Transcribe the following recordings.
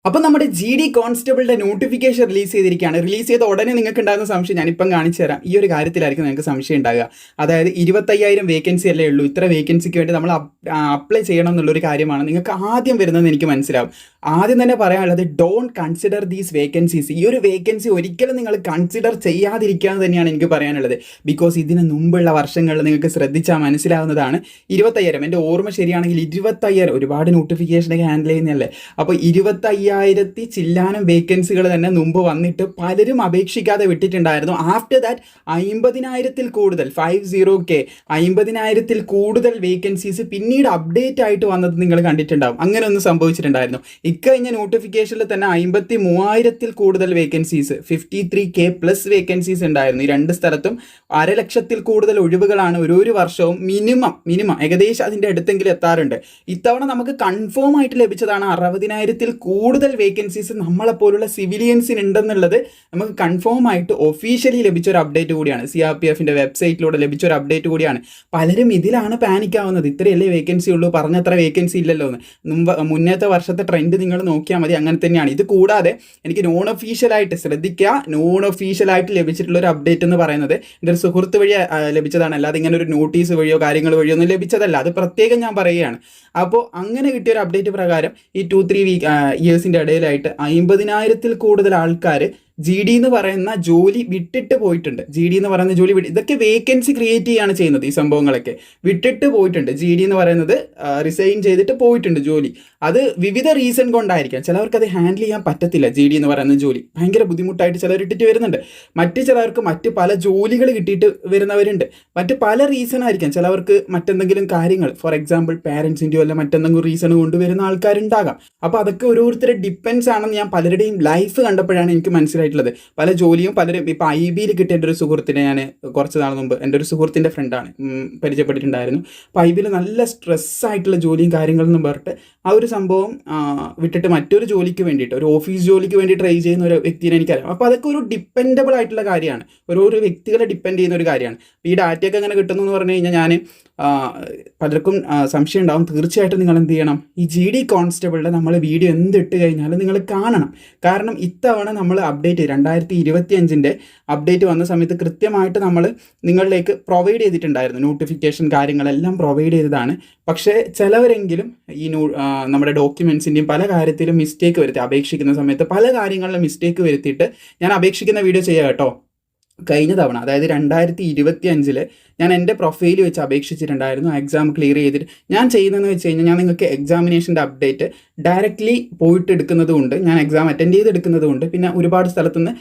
അപ്പോൾ നമ്മുടെ G D കോൺസ്റ്റബിളിന്റെ notification release ചെയ്തിരിക്കുകയാണ്. റിലീസ് ചെയ്ത ഉടനെ നിങ്ങൾക്ക് ഉണ്ടാകുന്ന സംശയം ഞാനിപ്പം കാണിച്ചു തരാം. ഈ ഒരു കാര്യത്തിലായിരിക്കും നിങ്ങൾക്ക് സംശയം ഉണ്ടാകുക. അതായത് 25,000 വേക്കൻസി അല്ലേ ഉള്ളൂ. ഇത്ര വേക്കൻസിക്ക് വേണ്ടി നമ്മൾ അപ്ലൈ ചെയ്യണം എന്നുള്ളൊരു കാര്യമാണ് നിങ്ങൾക്ക് ആദ്യം വരുന്നതെന്ന് എനിക്ക് മനസ്സിലാവും. ആദ്യം തന്നെ പറയാനുള്ളത്, ഡോണ്ട് കൺസിഡർ ദീസ് വേക്കൻസീസ്. ഈ ഒരു വേക്കൻസി ഒരിക്കലും നിങ്ങൾ കൺസിഡർ ചെയ്യാതിരിക്കാന്ന് തന്നെയാണ് എനിക്ക് പറയാനുള്ളത്. ബിക്കോസ് ഇതിന് മുമ്പുള്ള വർഷങ്ങളിൽ നിങ്ങൾക്ക് ശ്രദ്ധിച്ചാൽ മനസ്സിലാവുന്നതാണ്. 25,000, എൻ്റെ ഓർമ്മ ശരിയാണെങ്കിൽ 25,000, ഒരുപാട് നോട്ടിഫിക്കേഷനൊക്കെ ഹാൻഡിൽ ചെയ്യുന്നതല്ലേ. അപ്പോൾ 25,000 ചില്ലാനം വേക്കൻസികൾ തന്നെ മുമ്പ് വന്നിട്ട് പലരും അപേക്ഷിക്കാതെ വിട്ടിട്ടുണ്ടായിരുന്നു. ആഫ്റ്റർ ദാറ്റ് 50,000 കൂടുതൽ 50K 50,000 കൂടുതൽ വേക്കൻസീസ് പിന്നീട് അപ്ഡേറ്റ് ആയിട്ട് വന്നത് നിങ്ങൾ കണ്ടിട്ടുണ്ടാവും. അങ്ങനെ ഒന്നും സംഭവിച്ചിട്ടുണ്ടായിരുന്നു. ഇക്കഴിഞ്ഞ നോട്ടിഫിക്കേഷനിൽ തന്നെ 53,000 കൂടുതൽ വേക്കൻസീസ് 53K പ്ലസ് വേക്കൻസീസ് ഉണ്ടായിരുന്നു. ഈ രണ്ട് സ്ഥലത്തും 1,00,000 കൂടുതൽ ഒഴിവുകളാണ് ഓരോ വർഷവും മിനിമം ഏകദേശം അതിൻ്റെ അടുത്തെങ്കിലും എത്താറുണ്ട്. ഇത്തവണ നമുക്ക് കൺഫേം ആയിട്ട് ലഭിച്ചതാണ് 60,000 കൂടുതൽ വേക്കൻസീസ് നമ്മളെപ്പോലുള്ള സിവിലിയൻസിന് ഉണ്ടെന്നുള്ളത് നമുക്ക് കൺഫേം ആയിട്ട് ഒഫീഷ്യലി ലഭിച്ച ഒരു അപ്ഡേറ്റ് കൂടിയാണ്. CRPFന്റെ വെബ്സൈറ്റിലൂടെ ലഭിച്ച ഒരു അപ്ഡേറ്റ് കൂടിയാണ്. പലരും ഇതിലാണ് പാനിക് ആവുന്നത്. ഇത്രയല്ലേ വേക്കൻസി ഉള്ളൂ, പറഞ്ഞത്ര വേക്കൻസി ഇല്ലല്ലോ എന്ന്. മുന്നത്തെ വർഷത്തെ ട്രെൻഡ് നിങ്ങൾ നോക്കിയാൽ മതി, അങ്ങനെ തന്നെയാണ്. ഇത് കൂടാതെ എനിക്ക് നോൺ ഒഫീഷ്യലായിട്ട് ശ്രദ്ധിക്കുക, നോൺ ഒഫീഷ്യലായിട്ട് ലഭിച്ചിട്ടുള്ള ഒരു അപ്ഡേറ്റ് എന്ന് പറയുന്നത് എൻ്റെ ഒരു സുഹൃത്ത് വഴി ലഭിച്ചതാണ്. അല്ലാതെ ഇങ്ങനെ ഒരു നോട്ടീസ് വഴിയോ കാര്യങ്ങൾ വഴിയോ ഒന്നും ലഭിച്ചതല്ല. അത് പ്രത്യേകം ഞാൻ പറയുകയാണ്. അപ്പോൾ അങ്ങനെ കിട്ടിയ ഒരു അപ്ഡേറ്റ് പ്രകാരം ഈ 2-3 ഇയേഴ്സിൻ്റെ ഇടയിലായിട്ട് 50,000 കൂടുതൽ ആൾക്കാർ GD എന്ന് പറയുന്ന ജോലി വിട്ടിട്ട് പോയിട്ടുണ്ട്. GD എന്ന് പറയുന്ന ജോലി ഇതൊക്കെ വേക്കൻസി ക്രിയേറ്റ് ചെയ്യാണ് ചെയ്യുന്നത്. ഈ സംഭവങ്ങളൊക്കെ വിട്ടിട്ട് പോയിട്ടുണ്ട്. GD എന്ന് പറയുന്നത് റിസൈൻ ചെയ്തിട്ട് പോയിട്ടുണ്ട് ജോലി. അത് വിവിധ റീസൺ കൊണ്ടായിരിക്കാം. ചിലവർക്ക് അത് ഹാൻഡിൽ ചെയ്യാൻ പറ്റത്തില്ല. GD എന്ന് പറയുന്ന ജോലി ഭയങ്കര ബുദ്ധിമുട്ടായിട്ട് ചിലർ ഇട്ടിട്ട് വരുന്നുണ്ട്. മറ്റു ചിലർക്ക് മറ്റ് പല ജോലികൾ കിട്ടിയിട്ട് വരുന്നവരുണ്ട്. മറ്റ് പല റീസൺ ആയിരിക്കാം. ചിലവർക്ക് മറ്റെന്തെങ്കിലും കാര്യങ്ങൾ, ഫോർ എക്സാമ്പിൾ പാരൻസിൻ്റെയോ അല്ല മറ്റെന്തെങ്കിലും റീസൺ കൊണ്ടുവരുന്ന ആൾക്കാരുണ്ടാകാം. അപ്പോൾ അതൊക്കെ ഓരോരുത്തരുടെ ഡിപ്പെൻസ് ആണെന്ന് ഞാൻ പലരുടെയും ലൈഫ് കണ്ടപ്പോഴാണ് എനിക്ക് മനസ്സിലായിട്ടുള്ളത്. പല ജോലിയും പലരും ഇപ്പോൾ IB കിട്ടിയ എൻ്റെ ഒരു സുഹൃത്തിനെ ഞാൻ കുറച്ച് നാൾ മുമ്പ്, എൻ്റെ ഒരു സുഹൃത്തിൻ്റെ ഫ്രണ്ടാണ്, പരിചയപ്പെട്ടിട്ടുണ്ടായിരുന്നു. അപ്പോൾ IB നല്ല സ്ട്രെസ്സായിട്ടുള്ള ജോലിയും കാര്യങ്ങളെന്നും പറഞ്ഞിട്ട് ആ ഒരു സംഭവം വിട്ടിട്ട് മറ്റൊരു ജോലിക്ക് വേണ്ടിയിട്ട്, ഒരു ഓഫീസ് ജോലിക്ക് വേണ്ടി ട്രൈ ചെയ്യുന്ന ഒരു വ്യക്തിനെ എനിക്കറിയാം. അപ്പോൾ അതൊക്കെ ഒരു ഡിപ്പെൻഡബിൾ ആയിട്ടുള്ള കാര്യമാണ്. ഓരോ വ്യക്തികളെ ഡിപ്പെൻഡ് ചെയ്യുന്ന ഒരു കാര്യമാണ്. ഈ ഡാറ്റയൊക്കെ അങ്ങനെ കിട്ടുന്നു എന്ന് പറഞ്ഞു കഴിഞ്ഞാൽ ഞാൻ പലർക്കും സംശയം ഉണ്ടാവും. തീർച്ചയായിട്ടും നിങ്ങൾ എന്ത് ചെയ്യണം, ഈ GD കോൺസ്റ്റബിളിൻ്റെ നമ്മൾ വീഡിയോ എന്തിട്ട് കഴിഞ്ഞാലും നിങ്ങൾ കാണണം. കാരണം ഇത്തവണ നമ്മൾ അപ്ഡേറ്റ് 2025 അപ്ഡേറ്റ് വന്ന സമയത്ത് കൃത്യമായിട്ട് നമ്മൾ നിങ്ങളിലേക്ക് പ്രൊവൈഡ് ചെയ്തിട്ടുണ്ടായിരുന്നു. നോട്ടിഫിക്കേഷൻ കാര്യങ്ങളെല്ലാം പ്രൊവൈഡ് ചെയ്തതാണ്. പക്ഷേ ചിലവരെങ്കിലും ഈ നമ്മുടെ ഡോക്യുമെൻസിൻ്റെയും പല കാര്യത്തിലും മിസ്റ്റേക്ക് വരുത്തി, അപേക്ഷിക്കുന്ന സമയത്ത് പല കാര്യങ്ങളിലും മിസ്റ്റേക്ക് വരുത്തിയിട്ട് ഞാൻ അപേക്ഷിക്കുന്ന വീഡിയോ ചെയ്യാം കേട്ടോ. കഴിഞ്ഞ തവണ, അതായത് 2025 ഞാൻ എൻ്റെ പ്രൊഫൈൽ വെച്ച് അപേക്ഷിച്ചിട്ടുണ്ടായിരുന്നു. എക്സാം ക്ലിയർ ചെയ്തിട്ട് ഞാൻ ചെയ്യുന്നതെന്ന് വെച്ച് കഴിഞ്ഞാൽ, ഞാൻ നിങ്ങൾക്ക് എക്സാമിനേഷൻ്റെ അപ്ഡേറ്റ് ഡയറക്റ്റ്ലി പോയിട്ട് എടുക്കുന്നതുകൊണ്ട്, ഞാൻ എക്സാം അറ്റൻഡ് ചെയ്ത് എടുക്കുന്നതുകൊണ്ട്, പിന്നെ ഒരുപാട് സ്ഥലത്തുനിന്ന്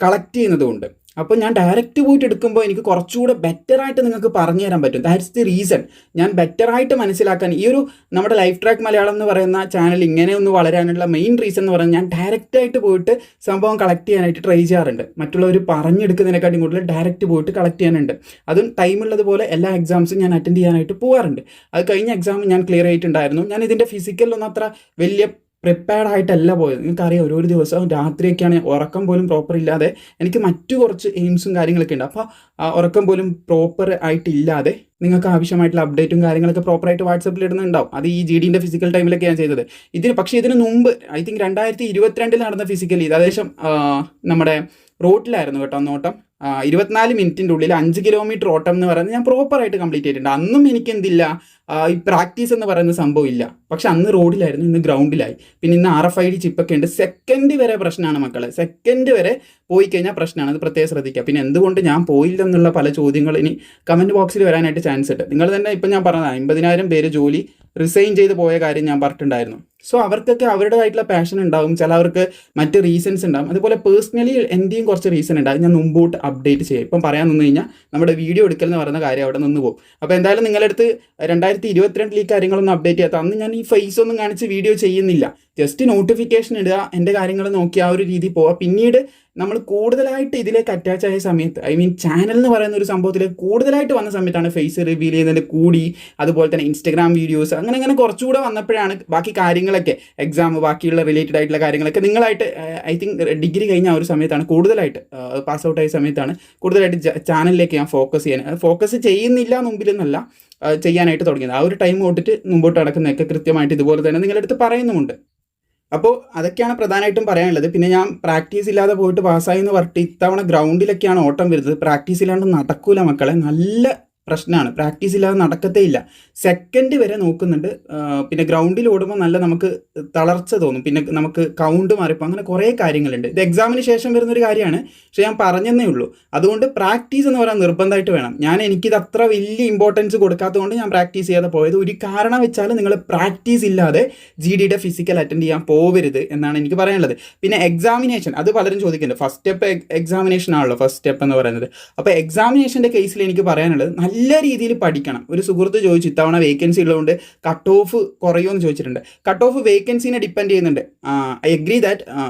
കളക്ട് ചെയ്യുന്നതുകൊണ്ട്. അപ്പോൾ ഞാൻ ഡയറക്റ്റ് പോയിട്ട് എടുക്കുമ്പോൾ എനിക്ക് കുറച്ചുകൂടെ ബെറ്ററായിട്ട് നിങ്ങൾക്ക് പറഞ്ഞു തരാൻ പറ്റും. That's the reason. ഞാൻ ബെറ്ററായിട്ട് മനസ്സിലാക്കാൻ ഈ ഒരു നമ്മുടെ ലൈഫ് ട്രാക്ക് മലയാളം എന്ന് പറയുന്ന ചാനൽ ഇങ്ങനെ ഒന്ന് വളരാനുള്ള മെയിൻ റീസൺ എന്ന് പറയുന്നത്, ഞാൻ ഡയറക്റ്റായിട്ട് പോയിട്ട് സംഭവം കളക്ട് ചെയ്യാനായിട്ട് ട്രൈ ചെയ്യാറുണ്ട്. മറ്റുള്ളവർ പറഞ്ഞെടുക്കുന്നതിനെക്കാട്ടും കൂടുതൽ ഡയറക്റ്റ് പോയിട്ട് കളക്ട് ചെയ്യാനുണ്ട്. അതും ടൈമുള്ളതുപോലെ എല്ലാ എക്സാംസും ഞാൻ അറ്റൻഡ് ചെയ്യാനായിട്ട് പോകാറുണ്ട്. അത് കഴിഞ്ഞ എക്സാം ഞാൻ ക്ലിയർ ആയിട്ടുണ്ടായിരുന്നു. ഞാൻ ഇതിൻ്റെ ഫിസിക്കലൊന്നും അത്ര വലിയ പ്രിപ്പയർഡ് ആയിട്ടല്ല പോയത്. നിങ്ങൾക്കറിയാം, ഓരോ ദിവസവും രാത്രിയൊക്കെയാണ് ഉറക്കം പോലും പ്രോപ്പർ ഇല്ലാതെ, എനിക്ക് മറ്റു കുറച്ച് എയിംസും കാര്യങ്ങളൊക്കെ ഉണ്ട്. അപ്പോൾ ഉറക്കം പോലും പ്രോപ്പർ ആയിട്ടില്ലാതെ നിങ്ങൾക്ക് ആവശ്യമായിട്ടുള്ള അപ്ഡേറ്റും കാര്യങ്ങളൊക്കെ പ്രോപ്പറായിട്ട് വാട്സപ്പിൽ ഇടുന്നുണ്ടാവും. അത് ഈ GDൻ്റെ ഫിസിക്കൽ ടൈമിലൊക്കെ ഞാൻ ചെയ്തത്. പക്ഷേ ഇതിന് മുമ്പ് ഐ തിങ്ക് 2022 നടന്ന ഫിസിക്കൽ ഇത് ഏകദേശം നമ്മുടെ റോട്ടിലായിരുന്നു കേട്ടോ നോട്ടം. 24 മിനിറ്റിൻ്റെ ഉള്ളിൽ 5 കിലോമീറ്റർ ഓട്ടം എന്ന് പറയുന്നത് ഞാൻ പ്രോപ്പറായിട്ട് കംപ്ലീറ്റ് ചെയ്തിട്ടുണ്ട്. അന്നും എനിക്ക് എന്തില്ല, ഈ പ്രാക്ടീസ് എന്ന് പറയുന്ന സംഭവം ഇല്ല. പക്ഷെ അന്ന് റോഡിലായിരുന്നു, ഇന്ന് ഗ്രൗണ്ടിലായി. പിന്നെ ഇന്ന് RFID ചിപ്പൊക്കെ ഉണ്ട്. സെക്കൻഡ് വരെ പ്രശ്നമാണ് മക്കളെ. സെക്കൻഡ് വരെ പോയി കഴിഞ്ഞാൽ പ്രശ്നമാണ്. അത് പ്രത്യേകം ശ്രദ്ധിക്കുക. പിന്നെ എന്തുകൊണ്ട് ഞാൻ പോയില്ലെന്നുള്ള പല ചോദ്യങ്ങൾ ഇനി കമൻറ്റ് ബോക്സിൽ വരാനായിട്ട് ചാൻസ് ഉണ്ട്. നിങ്ങൾ തന്നെ ഇപ്പം ഞാൻ പറഞ്ഞത് 50,000 പേര് ജോലി റിസൈൻ ചെയ്ത് പോയ കാര്യം ഞാൻ പറഞ്ഞിട്ടുണ്ടായിരുന്നു. സോ അവർക്കൊക്കെ അവരുടേതായിട്ടുള്ള പാഷൻ ഉണ്ടാവും, ചിലവർക്ക് മറ്റ് റീസൺസ് ഉണ്ടാവും. അതുപോലെ പേഴ്സണലി എൻ്റെയും കുറച്ച് റീസൺ ഉണ്ട്. അത് ഞാൻ മുമ്പോട്ട് അപ്ഡേറ്റ് ചെയ്യും. ഇപ്പം പറയാൻ നിന്ന് കഴിഞ്ഞാൽ നമ്മുടെ വീഡിയോ എടുക്കൽ എന്ന് പറയുന്ന കാര്യം അവിടെ നിന്ന് പോകും. അപ്പോൾ എന്തായാലും നിങ്ങളുടെ അടുത്ത് 2022 ഈ കാര്യങ്ങളൊന്നും അപ്ഡേറ്റ് ചെയ്യാത്ത അന്ന് ഞാൻ ഈ ഫേസ് ഒന്നും കാണിച്ച് വീഡിയോ ചെയ്യുന്നില്ല. ജസ്റ്റ് നോട്ടിഫിക്കേഷൻ ഇടുക, എൻ്റെ കാര്യങ്ങൾ നോക്കി ആ ഒരു രീതി പോവുക. പിന്നീട് നമ്മൾ കൂടുതലായിട്ട് ഇതിലേക്ക് അറ്റാച്ച് ആയ സമയത്ത്, ഐ മീൻ ചാനൽ എന്ന് പറയുന്ന ഒരു സംഭവത്തിലേക്ക് കൂടുതലായിട്ട് വന്ന സമയത്താണ് ഫേസ് റിവീൽ ചെയ്യുന്നതിൻ്റെ കൂടി, അതുപോലെ തന്നെ ഇൻസ്റ്റഗ്രാം വീഡിയോസ് അങ്ങനെ കുറച്ചുകൂടെ വന്നപ്പോഴാണ് ബാക്കി കാര്യങ്ങളൊക്കെ, എക്സാം ബാക്കിയുള്ള റിലേറ്റഡ് ആയിട്ടുള്ള കാര്യങ്ങളൊക്കെ നിങ്ങളായിട്ട് ഐ തിങ്ക് ഡിഗ്രി കഴിഞ്ഞ ആ ഒരു സമയത്താണ് കൂടുതലായിട്ട്, പാസ് ഔട്ട് ആയ സമയത്താണ് കൂടുതലായിട്ട് ചാനലിലേക്ക് ഞാൻ ഫോക്കസ് ചെയ്യുന്നില്ല മുമ്പിലെന്നല്ല, ചെയ്യാനായിട്ട് തുടങ്ങിയത്. ആ ഒരു ടൈം തൊട്ടിട്ട് മുമ്പോട്ട് നടക്കുന്നതൊക്കെ കൃത്യമായിട്ട് ഇതുപോലെ തന്നെ നിങ്ങളുടെ അടുത്ത് പറയുന്നുമുണ്ട്. അപ്പോൾ അതൊക്കെയാണ് പ്രധാനമായിട്ടും പറയാനുള്ളത്. പിന്നെ ഞാൻ പ്രാക്ടീസ് ഇല്ലാതെ പോയിട്ട് പാസ്സായി എന്ന് പറഞ്ഞിട്ട് ഇത്തവണ ഗ്രൗണ്ടിലൊക്കെയാണ് ഓട്ടം വരുന്നത്. പ്രാക്ടീസ് ഇല്ലാണ്ട് നടക്കൂല മക്കളെ, നല്ല പ്രശ്നമാണ്. പ്രാക്ടീസ് ഇല്ലാതെ നടക്കത്തേ ഇല്ല. സെക്കൻഡ് വരെ നോക്കുന്നുണ്ട്. പിന്നെ ഗ്രൗണ്ടിൽ ഓടുമ്പോൾ നല്ല നമുക്ക് തളർച്ച തോന്നും, പിന്നെ നമുക്ക് കൗണ്ട് മാറിപ്പോൾ, അങ്ങനെ കുറേ കാര്യങ്ങളുണ്ട്. ഇത് എക്സാമിന് ശേഷം വരുന്നൊരു കാര്യമാണ്, പക്ഷേ ഞാൻ പറഞ്ഞതേ ഉള്ളൂ. അതുകൊണ്ട് പ്രാക്ടീസ് എന്ന് പറയാൻ നിർബന്ധമായിട്ട് വേണം. എനിക്കിത് അത്ര വലിയ ഇമ്പോർട്ടൻസ് കൊടുക്കാത്തതുകൊണ്ട് ഞാൻ പ്രാക്ടീസ് ചെയ്യാതെ പോയത്. ഒരു കാരണം വെച്ചാൽ നിങ്ങൾ പ്രാക്ടീസ് ഇല്ലാതെ GDയുടെ ഫിസിക്കൽ അറ്റൻഡ് ചെയ്യാൻ പോവരുത് എന്നാണ് എനിക്ക് പറയാനുള്ളത്. പിന്നെ എക്സാമിനേഷൻ, അത് പലരും ചോദിക്കുന്നുണ്ട്. ഫസ്റ്റ് സ്റ്റെപ്പ് എക്സാമിനേഷൻ ആണല്ലോ ഫസ്റ്റ് സ്റ്റെപ്പ് എന്ന് പറയുന്നത്. അപ്പോൾ എക്സാമിനേഷൻ്റെ കേസിൽ എനിക്ക് പറയാനുള്ളത് നല്ല രീതിയിൽ പഠിക്കണം. ഒരു സുഹൃത്ത് ചോദിച്ചു ഇത്തവണ വേക്കൻസി ഉള്ളതുകൊണ്ട് കട്ട് ഓഫ് കുറയുമെന്ന് ചോദിച്ചിട്ടുണ്ട്. കട്ട് ഓഫ് വേക്കൻസിനെ ഡിപ്പെൻഡ് ചെയ്യുന്നുണ്ട്. ഐ അഗ്രി ദാറ്റ്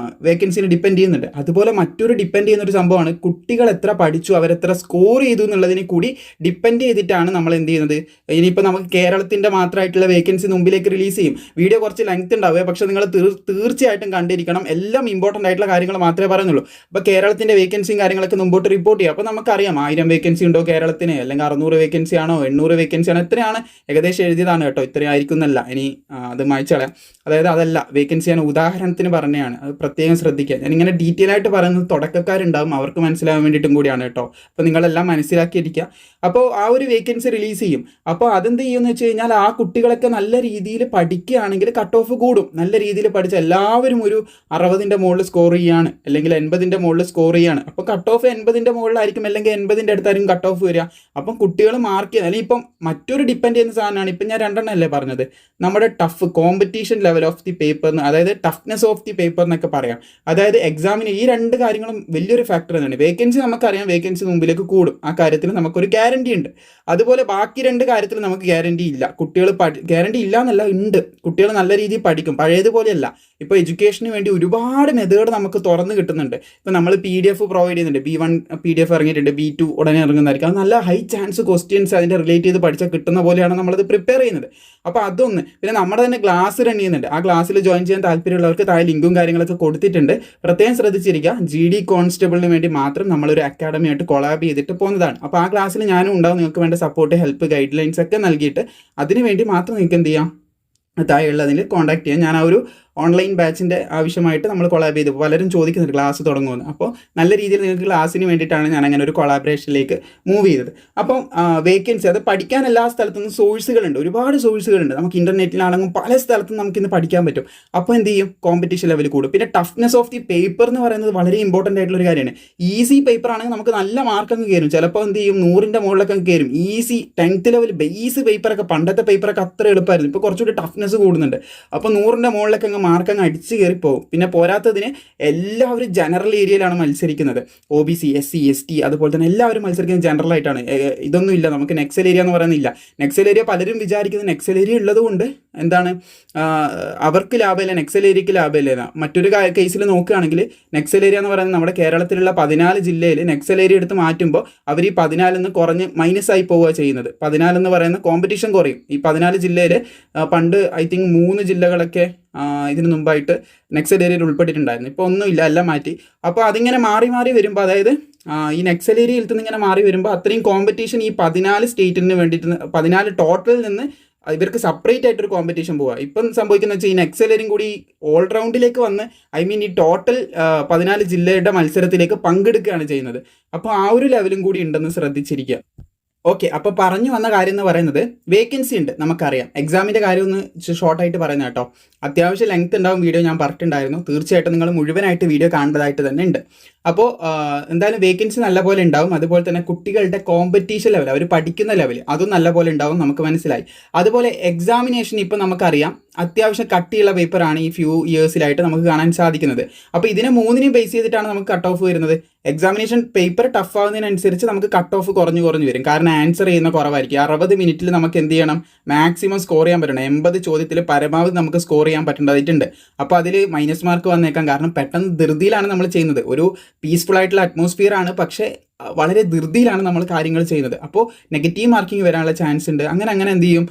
വേക്കൻസിനെ ഡിപ്പെൻഡ് ചെയ്യുന്നുണ്ട്. അതുപോലെ മറ്റൊരു ഡിപ്പെൻഡ് ചെയ്യുന്ന ഒരു സംഭവമാണ് കുട്ടികൾ എത്ര പഠിച്ചു, അവരെത്ര സ്കോർ ചെയ്തു എന്നുള്ളതിനെ കൂടി ഡിപ്പെൻഡ് ചെയ്തിട്ടാണ് നമ്മൾ എന്ത് ചെയ്യുന്നത്. ഇനിയിപ്പോൾ നമുക്ക് കേരളത്തിൻ്റെ മാത്രമായിട്ടുള്ള വേക്കൻസി മുമ്പിലേക്ക് റിലീസ് ചെയ്യും. വീഡിയോ കുറച്ച് ലെങ്ത് ഉണ്ടാവുക, പക്ഷേ നിങ്ങൾ തീർച്ചയായിട്ടും കണ്ടിരിക്കണം. എല്ലാം ഇമ്പോർട്ടൻ്റ് ആയിട്ടുള്ള കാര്യങ്ങൾ മാത്രമേ പറയുന്നുള്ളൂ. അപ്പോൾ കേരളത്തിൻ്റെ വേക്കൻസിയും കാര്യങ്ങളൊക്കെ മുമ്പോട്ട് റിപ്പോർട്ട് ചെയ്യുക. അപ്പോൾ നമുക്കറിയാം 1000 വേക്കൻസി ഉണ്ടോ കേരളത്തിന്, അല്ലെങ്കിൽ 600 വേക്കൻസി ആണോ 800 വേക്കൻസി ആണോ, എത്രയാണ് ഏകദേശം എഴുതിയതാണ് കേട്ടോ, ഇത്രയായിരിക്കും എന്നല്ല. ഇനി അത് മായ്ച്ചളയാം. അതായത് അതല്ല വേക്കൻസി, ഞാൻ ഉദാഹരണത്തിന് പറഞ്ഞതാണ്, അത് പ്രത്യേകം ശ്രദ്ധിക്കുക. ഞാനിങ്ങനെ ഡീറ്റെയിൽ ആയിട്ട് പറയുന്നത് തുടക്കക്കാരുണ്ടാവും, അവർക്ക് മനസ്സിലാവാൻ വേണ്ടിയിട്ടും കൂടിയാണ് കേട്ടോ. അപ്പോൾ നിങ്ങളെല്ലാം മനസ്സിലാക്കിയിരിക്കുക. അപ്പോൾ ആ ഒരു വേക്കൻസി റിലീസ് ചെയ്യും. അപ്പോൾ അതെന്ത് ചെയ്യുമെന്ന് വെച്ച് കഴിഞ്ഞാൽ ആ കുട്ടികളൊക്കെ നല്ല രീതിയിൽ പഠിക്കുകയാണെങ്കിൽ കട്ട് ഓഫ് കൂടും. നല്ല രീതിയിൽ പഠിച്ച എല്ലാവരും ഒരു 60ൻ്റെ മുകളിൽ സ്കോർ ചെയ്യുകയാണ്, അല്ലെങ്കിൽ 80ൻ്റെ മുകളിൽ സ്കോർ ചെയ്യുകയാണ്. അപ്പോൾ കട്ട് ഓഫ് 80ൻ്റെ മുകളിലായിരിക്കും, അല്ലെങ്കിൽ 80ൻ്റെ അടുത്തായിരിക്കും കട്ട് ഓഫ് വരിക. അപ്പം കുട്ടികൾ മാർക്ക് ചെയ്യുക. അല്ലെങ്കിൽ ഇപ്പം മറ്റൊരു ഡിപ്പെൻഡ് ചെയ്യുന്ന സാധനമാണ്, ഇപ്പം ഞാൻ 2 അല്ലേ പറഞ്ഞത്, നമ്മുടെ tough competition level of the paper, അതായത് ടഫ്നെസ് ഓഫ് ദി പേപ്പർ എന്നൊക്കെ പറയാം. അതായത് എക്സാമിന് ഈ 2 കാര്യങ്ങളും വലിയൊരു ഫാക്ടർ തന്നെയാണ്. വേക്കൻസി നമുക്കറിയാം, വേക്കൻസി മുമ്പിലേക്ക് കൂടും, ആ കാര്യത്തിൽ നമുക്കൊരു ഗ്യാരണ്ടി ഉണ്ട്. അതുപോലെ ബാക്കി 2 കാര്യത്തിൽ നമുക്ക് ഗ്യാരണ്ടി ഇല്ല. കുട്ടികൾ ഗ്യാരണ്ടി ഇല്ല എന്നല്ല, ഉണ്ട്. കുട്ടികൾ നല്ല രീതിയിൽ പഠിക്കും, പഴയതുപോലെയല്ല. ഇപ്പോൾ എഡ്യൂക്കേഷന് വേണ്ടി ഒരുപാട് മെത്തേഡ് നമുക്ക് തുറന്ന് കിട്ടുന്നുണ്ട്. ഇപ്പോൾ നമ്മൾ PDF പ്രൊവൈഡ് ചെയ്യുന്നുണ്ട്. B1 PDF ഇറങ്ങിയിട്ടുണ്ട്, B2 ഉടനെ ഇറങ്ങുന്നതായിരിക്കും. അത് നല്ല ഹൈ ചാൻസ് ക്വസ്റ്റ്യൻസ് അതിൻ്റെ റിലേറ്റ് ചെയ്ത് പഠിച്ചാൽ കിട്ടുന്ന പോലെയാണ് നമ്മളത് പ്രിപ്പയർ ചെയ്യുന്നത്. അപ്പോൾ അതൊന്ന്. പിന്നെ നമ്മുടെ തന്നെ ക്ലാസ് റൺ ചെയ്യുന്നുണ്ട്. ആ ക്ലാസ്സിൽ ജോയിൻ ചെയ്യാൻ താല്പര്യമുള്ളവർക്ക് താഴെ ലിങ്കും കാര്യങ്ങളൊക്കെ കൊടുത്തിട്ടുണ്ട്. പ്രത്യേകം ശ്രദ്ധിച്ചിരിക്കുക. GD കോൺസ്റ്റബിളിന് വേണ്ടി മാത്രം നമ്മളൊരു അക്കാഡമിയായിട്ട് കൊളാബ് ചെയ്തിട്ട് പോകുന്നതാണ്. അപ്പോൾ ആ ക്ലാസ്സിൽ ഞാനും ഉണ്ടാവും. നിങ്ങൾക്ക് വേണ്ട സപ്പോർട്ട്, ഹെൽപ്പ്, ഗൈഡ് ലൈൻസ് ഒക്കെ നൽകിയിട്ട് അതിന് വേണ്ടി മാത്രം നിങ്ങൾക്ക് എന്ത് ചെയ്യാം, താഴെയുള്ളതിൽ കോൺടാക്ട് ചെയ്യാം. ഞാൻ ആ ഒരു ഓൺലൈൻ ബാച്ചിൻ്റെ ആവശ്യമായിട്ട് നമ്മൾ കൊളാബ് ചെയ്തു. പലരും ചോദിക്കുന്നുണ്ട് ക്ലാസ് തുടങ്ങുമെന്ന്. അപ്പോൾ നല്ല രീതിയിൽ നിങ്ങൾക്ക് ക്ലാസ്സിന് വേണ്ടിയിട്ടാണ് ഞാൻ അങ്ങനെ ഒരു കൊളാബറേഷനിലേക്ക് മൂവ് ചെയ്തത്. അപ്പം വേക്കൻസി, അത് പഠിക്കാൻ എല്ലാ സ്ഥലത്തുനിന്നും സോഴ്സുകളുണ്ട്, ഒരുപാട് സോഴ്സുകളുണ്ട്. നമുക്ക് ഇൻ്റർനെറ്റിലാണെങ്കിലും പല സ്ഥലത്തും നമുക്കിന്ന് പഠിക്കാൻ പറ്റും. അപ്പോൾ എന്ത് ചെയ്യും, കോമ്പറ്റീഷൻ ലെവൽ കൂടും. പിന്നെ ടഫ്നെസ് ഓഫ് ദി പേപ്പർ എന്ന് പറയുന്നത് വളരെ ഇമ്പോർട്ടൻ്റ് ആയിട്ടുള്ളൊരു കാര്യമാണ്. ഈസി പേപ്പർ ആണെങ്കിൽ നമുക്ക് നല്ല മാർക്കൊക്കെ കയറും. ചിലപ്പോൾ എന്ത് ചെയ്യും, 100ൻ്റെ മുകളിലൊക്കെ കയറും. ഈസി 10th ലെവൽ ബേസ് പേപ്പറൊക്കെ, പണ്ടത്തെ പേപ്പറൊക്കെ അത്ര എളുപ്പമായിരുന്നു. ഇപ്പോൾ കുറച്ചുകൂടി ടഫ്നെസ് കൂടുന്നുണ്ട്. അപ്പോൾ 100ൻ്റെ മുകളിലൊക്കെ മാർക്ക് അങ്ങ് അടിച്ച് കയറിപ്പോകും. പിന്നെ പോരാത്തതിന് എല്ലാവരും ജനറൽ ഏരിയയിലാണ് മത്സരിക്കുന്നത്. OBC, SC, ST അതുപോലെ തന്നെ എല്ലാവരും മത്സരിക്കുന്നത് ജനറൽ ആയിട്ടാണ്. ഇതൊന്നും ഇല്ല, നമുക്ക് നെക്സൽ ഏരിയ എന്ന് പറയുന്നില്ല. നെക്സൽ ഏരിയ പലരും വിചാരിക്കുന്നത് നെക്സൽ ഏരിയ ഉള്ളതുകൊണ്ട് എന്താണ് അവർക്ക് ലാഭമില്ല, നെക്സൽ ഏരിയക്ക് ലാഭമില്ല. മറ്റൊരു കേസിൽ നോക്കുകയാണെങ്കിൽ നെക്സൽ ഏരിയ എന്ന് പറയുന്നത് നമ്മുടെ കേരളത്തിലുള്ള 14 ജില്ലയിൽ നെക്സൽ ഏരിയ എടുത്ത് മാറ്റുമ്പോൾ അവർ ഈ 14 നിന്ന് കുറഞ്ഞ് മൈനസായി പോവുക ചെയ്യുന്നത്. 14 എന്ന് പറയുന്ന കോമ്പറ്റീഷൻ കുറയും. ഈ 14 ജില്ലയിൽ പണ്ട് ഐ തിങ്ക് 3 ജില്ലകളൊക്കെ ഇതിന് മുമ്പായിട്ട് നെക്സൽ ഏരിയയിൽ ഉൾപ്പെട്ടിട്ടുണ്ടായിരുന്നു. ഇപ്പോൾ ഒന്നുമില്ല, എല്ലാം മാറ്റി. അപ്പോൾ അതിങ്ങനെ മാറി മാറി വരുമ്പോൾ, അതായത് ഈ നെക്സൽ ഏരിയയിൽ നിന്ന് ഇങ്ങനെ മാറി വരുമ്പോൾ അത്രയും കോമ്പറ്റീഷൻ ഈ 14 സ്റ്റേറ്റിന് വേണ്ടിയിട്ട്, 14 ടോട്ടലിൽ നിന്ന് ഇവർക്ക് സെപ്പറേറ്റ് ആയിട്ടൊരു കോമ്പറ്റീഷൻ പോവുക. ഇപ്പം സംഭവിക്കുന്നത് വെച്ചാൽ ഈ നെക്സൽ ഏരിയയും കൂടി ഓൾറൗണ്ടിലേക്ക് വന്ന്, ഐ മീൻ ഈ ടോട്ടൽ 14 ജില്ലയുടെ മത്സരത്തിലേക്ക് പങ്കെടുക്കുകയാണ് ചെയ്യുന്നത്. അപ്പോൾ ആ ഒരു ലെവലും കൂടി ഉണ്ടെന്ന് ശ്രദ്ധിച്ചിരിക്കുക. ഓക്കെ, അപ്പോൾ പറഞ്ഞു വന്ന കാര്യം എന്ന് പറയുന്നത് വേക്കൻസി ഉണ്ട്, നമുക്കറിയാം. എക്സാമിൻ്റെ കാര്യം ഒന്ന് ഷോർട്ടായിട്ട് പറയുന്നത് കേട്ടോ. അത്യാവശ്യം ലെങ്ത് ഉണ്ടാവും വീഡിയോ, ഞാൻ പറഞ്ഞിട്ടുണ്ടായിരുന്നു. തീർച്ചയായിട്ടും നിങ്ങൾ മുഴുവനായിട്ട് വീഡിയോ കാണേണ്ടതായിട്ട് തന്നെ ഉണ്ട്. അപ്പോൾ എന്തായാലും വേക്കൻസി നല്ലപോലെ ഉണ്ടാവും. അതുപോലെ തന്നെ കുട്ടികളുടെ കോമ്പറ്റീഷൻ ലെവൽ, അവർ പഠിക്കുന്ന ലെവൽ, അതും നല്ലപോലെ ഉണ്ടാവും, നമുക്ക് മനസ്സിലായി. അതുപോലെ എക്സാമിനേഷൻ ഇപ്പോൾ നമുക്കറിയാം അത്യാവശ്യം കട്ടിയുള്ള പേപ്പറാണ് ഈ ഫ്യൂ ഇയേഴ്സിലായിട്ട് നമുക്ക് കാണാൻ സാധിക്കുന്നത്. അപ്പോൾ ഇതിനെ 3നെയും ബേസ് ചെയ്തിട്ടാണ് നമുക്ക് കട്ട് ഓഫ് വരുന്നത്. എക്സാമിനേഷൻ പേപ്പർ ടഫ് ആവുന്നതിനനുസരിച്ച് നമുക്ക് കട്ട് ഓഫ് കുറഞ്ഞു വരും. കാരണം ആൻസർ ചെയ്യുന്ന കുറവായിരിക്കും. 60 മിനിറ്റിൽ നമുക്ക് എന്ത് ചെയ്യണം, മാക്സിമം സ്കോർ ചെയ്യാൻ പറ്റണം. 80 ചോദ്യത്തിൽ പരമാവധി നമുക്ക് സ്കോർ ചെയ്യാൻ പറ്റേണ്ടതായിട്ടുണ്ട്. അപ്പോൾ അതിൽ മൈനസ് മാർക്ക് വന്നേക്കാം. കാരണം പെട്ടെന്ന് ധൃതിയിലാണ് നമ്മൾ ചെയ്യുന്നത്. ഒരു പീസ്ഫുൾ ആയിട്ടുള്ള അറ്റ്മോസ്ഫിയർ ആണ്, പക്ഷേ വളരെ ധൃതിയിലാണ് നമ്മൾ കാര്യങ്ങൾ ചെയ്യുന്നത്. അപ്പോൾ നെഗറ്റീവ് മാർക്കിംഗ് വരാനുള്ള ചാൻസ് ഉണ്ട്. അങ്ങനെ എന്ത് ചെയ്യും,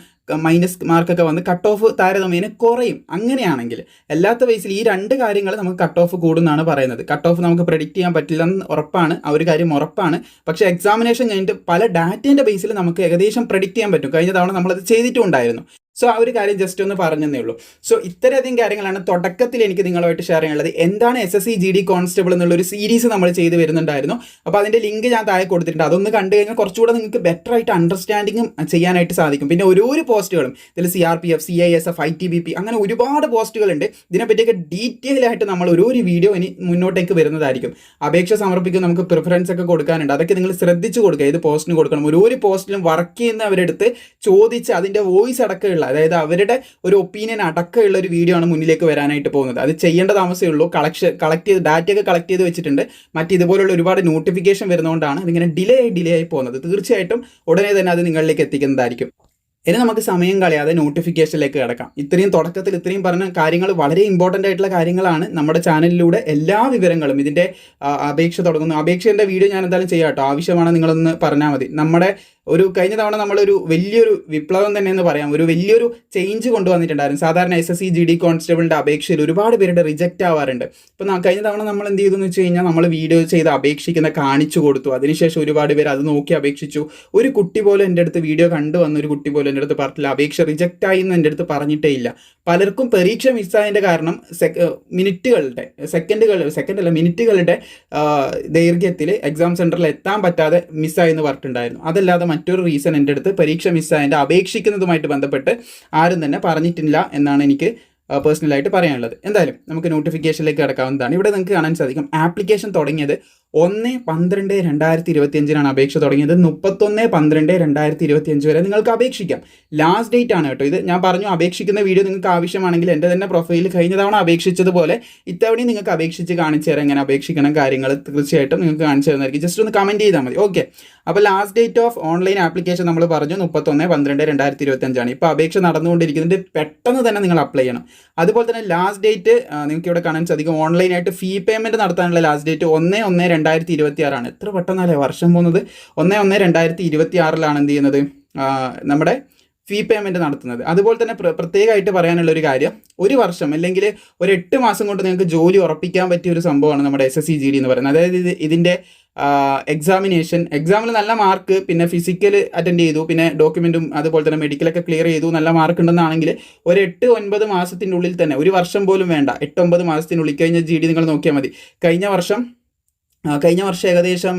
മൈനസ് മാർക്കൊക്കെ വന്ന് കട്ട് ഓഫ് താരതമ്യേന കുറയും. അങ്ങനെയാണെങ്കിൽ അല്ലാത്ത ബേസിൽ ഈ 2 കാര്യങ്ങൾ നമുക്ക് കട്ട് ഓഫ് കൂടുമെന്നാണ് പറയുന്നത്. കട്ട് ഓഫ് നമുക്ക് പ്രെഡിക്റ്റ് ചെയ്യാൻ പറ്റില്ലെന്ന് ഉറപ്പാണ്, ആ ഒരു കാര്യം ഉറപ്പാണ്. പക്ഷേ എക്സാമിനേഷൻ കഴിഞ്ഞിട്ട് പല ഡാറ്റേൻ്റെ ബേസിൽ നമുക്ക് ഏകദേശം പ്രെഡിക്റ്റ് ചെയ്യാൻ പറ്റും. കഴിഞ്ഞ തവണ നമ്മളത് ചെയ്തിട്ടുണ്ടായിരുന്നു. സോ ആ ഒരു കാര്യം ജസ്റ്റ് ഒന്ന് പറഞ്ഞതേ ഉള്ളൂ. സോ ഇത്രയധികം കാര്യങ്ങളാണ് തുടക്കത്തിൽ എനിക്ക് നിങ്ങളുമായിട്ട് ഷെയർ ചെയ്യാനുള്ളത്. എന്താണ് SSC GD കോൺസ്റ്റബിൾ എന്നുള്ളൊരു സീരീസ് നമ്മൾ ചെയ്ത് വരുന്നുണ്ടായിരുന്നു. അപ്പോൾ അതിൻ്റെ ലിങ്ക് ഞാൻ താഴെ കൊടുത്തിട്ടുണ്ട്. അതൊന്ന് കണ്ടു കഴിഞ്ഞാൽ കുറച്ചുകൂടെ നിങ്ങൾക്ക് ബെറ്റർ ആയിട്ട് അണ്ടർസ്റ്റാൻഡിങ്ങും ചെയ്യാനായിട്ട് സാധിക്കും. പിന്നെ ഓരോ പോസ്റ്റുകളും ഇതിൽ CRPF, CISF, ITBP അങ്ങനെ ഒരുപാട് പോസ്റ്റുകളുണ്ട്. ഇതിനെപ്പറ്റിയൊക്കെ ഡീറ്റെയിൽ ആയിട്ട് നമ്മൾ ഒരു വീഡിയോ ഇനി മുന്നോട്ടേക്ക് വരുന്നതായിരിക്കും. അപേക്ഷ സമർപ്പിക്കും, നമുക്ക് പ്രിഫറൻസ് ഒക്കെ കൊടുക്കാനുണ്ട്. അതൊക്കെ നിങ്ങൾ ശ്രദ്ധിച്ച് കൊടുക്കുക. ഏത് പോസ്റ്റിന് കൊടുക്കണം, ഒരു പോസ്റ്റിലും വർക്ക് ചെയ്യുന്നവരെടുത്ത് ചോദിച്ച് അതിൻ്റെ വോയിസ് അടക്കമുള്ള, അതായത് അവരുടെ ഒരു ഒപ്പീനിയൻ അടക്കമുള്ള ഒരു വീഡിയോ ആണ് മുന്നിലേക്ക് വരാനായിട്ട് പോകുന്നത്. അത് ചെയ്യേണ്ട താമസമേ ഉള്ളൂ. കളക്ട് ചെയ്ത് ഡാറ്റയൊക്കെ കളക്ട് ചെയ്ത് വെച്ചിട്ടുണ്ട്. ഇതുപോലുള്ള ഒരുപാട് നോട്ടിഫിക്കേഷൻ വരുന്നതുകൊണ്ടാണ് ഇതിങ്ങനെ ഡിലേ ആയി പോകുന്നത്. തീർച്ചയായിട്ടും ഉടനെ തന്നെ അത് നിങ്ങളിലേക്ക് എത്തിക്കുന്നതായിരിക്കും. ഇനി നമുക്ക് സമയം കളയാതെ നോട്ടിഫിക്കേഷനിലേക്ക് കിടക്കാം. തുടക്കത്തിൽ ഇത്രയും പറഞ്ഞ കാര്യങ്ങൾ വളരെ ഇമ്പോർട്ടൻ്റ് ആയിട്ടുള്ള കാര്യങ്ങളാണ്. നമ്മുടെ ചാനലിലൂടെ എല്ലാ വിവരങ്ങളും ഇതിൻ്റെ അപേക്ഷ തുടങ്ങുന്നു. അപേക്ഷേൻ്റെ വീഡിയോ ഞാൻ എന്തായാലും ചെയ്യാം കേട്ടോ. ആവശ്യമാണ് നിങ്ങളൊന്ന് പറഞ്ഞാൽ മതി. നമ്മുടെ കഴിഞ്ഞ തവണ നമ്മളൊരു വലിയൊരു വിപ്ലവം തന്നെ എന്ന് പറയാം, ഒരു വലിയൊരു ചേഞ്ച് കൊണ്ടുവന്നിട്ടുണ്ടായിരുന്നു. സാധാരണ SSC GD കോൺസ്റ്റബിളിൻ്റെ അപേക്ഷയിൽ ഒരുപാട് പേരുടെ റിജക്റ്റ് ആവാറുണ്ട്. ഇപ്പോൾ കഴിഞ്ഞ തവണ നമ്മൾ എന്ത് ചെയ്തു എന്ന് വെച്ച് കഴിഞ്ഞാൽ, നമ്മൾ വീഡിയോ ചെയ്ത് അപേക്ഷിക്കുന്ന കാണിച്ചു കൊടുത്തു. അതിനുശേഷം ഒരുപാട് പേര് അത് നോക്കി അപേക്ഷിച്ചു. ഒരു കുട്ടി പോലും എൻ്റെ അടുത്ത് വീഡിയോ കണ്ടുവന്ന ഒരു കുട്ടി പോലും എൻ്റെ അടുത്ത് പറഞ്ഞില്ല അപേക്ഷ റിജക്റ്റ് ആയി എന്ന് എൻ്റെ അടുത്ത് പറഞ്ഞിട്ടേ ഇല്ല. പലർക്കും പരീക്ഷ മിസ്സായതിൻ്റെ കാരണം മിനിറ്റുകളുടെ ദൈർഘ്യത്തിൽ എക്സാം സെൻറ്ററിൽ എത്താൻ പറ്റാതെ മിസ്സായി എന്ന് പറഞ്ഞിട്ടുണ്ടായിരുന്നു. അതല്ലാതെ മറ്റൊരു റീസൺ എൻ്റെ അടുത്ത് പരീക്ഷ മിസ്സായതിൻ്റെ അപേക്ഷിക്കുന്നതുമായിട്ട് ബന്ധപ്പെട്ട് ആരും തന്നെ പറഞ്ഞിട്ടില്ല എന്നാണ് എനിക്ക് പേഴ്സണലായിട്ട് പറയാനുള്ളത്. എന്തായാലും നമുക്ക് നോട്ടിഫിക്കേഷനിലേക്ക് കിടക്കാവുന്നതാണ്. ഇവിടെ നിങ്ങൾക്ക് കാണാൻ സാധിക്കും ആപ്ലിക്കേഷൻ തുടങ്ങിയത് 1/12/2025 അപേക്ഷ തുടങ്ങിയത്. 31/12/2025 വരെ നിങ്ങൾക്ക് അപേക്ഷിക്കാം. ലാസ്റ്റ് ഡേറ്റ് ആണ് കേട്ടോ ഇത്. ഞാൻ പറഞ്ഞു അപേക്ഷിക്കുന്ന വീഡിയോ നിങ്ങൾക്ക് ആവശ്യമാണെങ്കിൽ എൻ്റെ തന്നെ പ്രൊഫൈലിൽ കഴിഞ്ഞ തവണ അപേക്ഷിച്ചതുപോലെ ഇത്തവണയും നിങ്ങൾക്ക് അപേക്ഷിച്ച് കാണിച്ചു തരാം. എങ്ങനെ അപേക്ഷിക്കണം കാര്യങ്ങൾ തീർച്ചയായിട്ടും നിങ്ങൾക്ക് കാണിച്ചു തരുന്നതായിരിക്കും. ജസ്റ്റ് ഒന്ന് കമൻറ്റ് ചെയ്താൽ മതി. ഓക്കെ, അപ്പോൾ last date of online application നമ്മൾ പറഞ്ഞു 31/12/2025. ഇപ്പോൾ അപേക്ഷ നടന്നുകൊണ്ടിരിക്കുന്നുണ്ട്. പെട്ടെന്ന് തന്നെ നിങ്ങൾ അപ്ലൈ ചെയ്യണം. അതുപോലെ തന്നെ ലാസ്റ്റ് ഡേറ്റ് നിങ്ങൾക്ക് ഇവിടെ കാണാൻ സാധിക്കും. ഓൺലൈനായിട്ട് ഫീ പേയ്മെൻറ്റ് നടത്താനുള്ള ലാസ്റ്റ് ഡേറ്റ് 1/1/2026. എത്ര പെട്ടെന്നല്ലേ വർഷം പോകുന്നത്. 1/1/2026 എന്ത് ചെയ്യുന്നത് നമ്മുടെ ഫീ പേയ്മെൻറ്റ് നടത്തുന്നത്. അതുപോലെ തന്നെ പ്രത്യേകമായിട്ട് പറയാനുള്ള ഒരു കാര്യം, ഒരു വർഷം അല്ലെങ്കിൽ ഒരു 8 മാസം കൊണ്ട് നിങ്ങൾക്ക് ജോലി ഉറപ്പിക്കാൻ പറ്റിയ ഒരു സംഭവമാണ് നമ്മുടെ SSC GD എന്ന് പറയുന്നത്. അതായത് ഇതിൻ്റെ എക്സാമിൽ നല്ല മാർക്ക്, പിന്നെ ഫിസിക്കൽ അറ്റൻഡ് ചെയ്തു, പിന്നെ ഡോക്യുമെൻറ്റും അതുപോലെ തന്നെ മെഡിക്കലൊക്കെ ക്ലിയർ ചെയ്തു, നല്ല മാർക്ക് ഉണ്ടെന്നാണെങ്കിൽ ഒരു 8-9 മാസത്തിൻ്റെ ഉള്ളിൽ തന്നെ, ഒരു വർഷം പോലും വേണ്ട, 8-9 മാസത്തിനുള്ളിൽ കഴിഞ്ഞ GD നിങ്ങൾ നോക്കിയാൽ മതി. കഴിഞ്ഞ വർഷം ഏകദേശം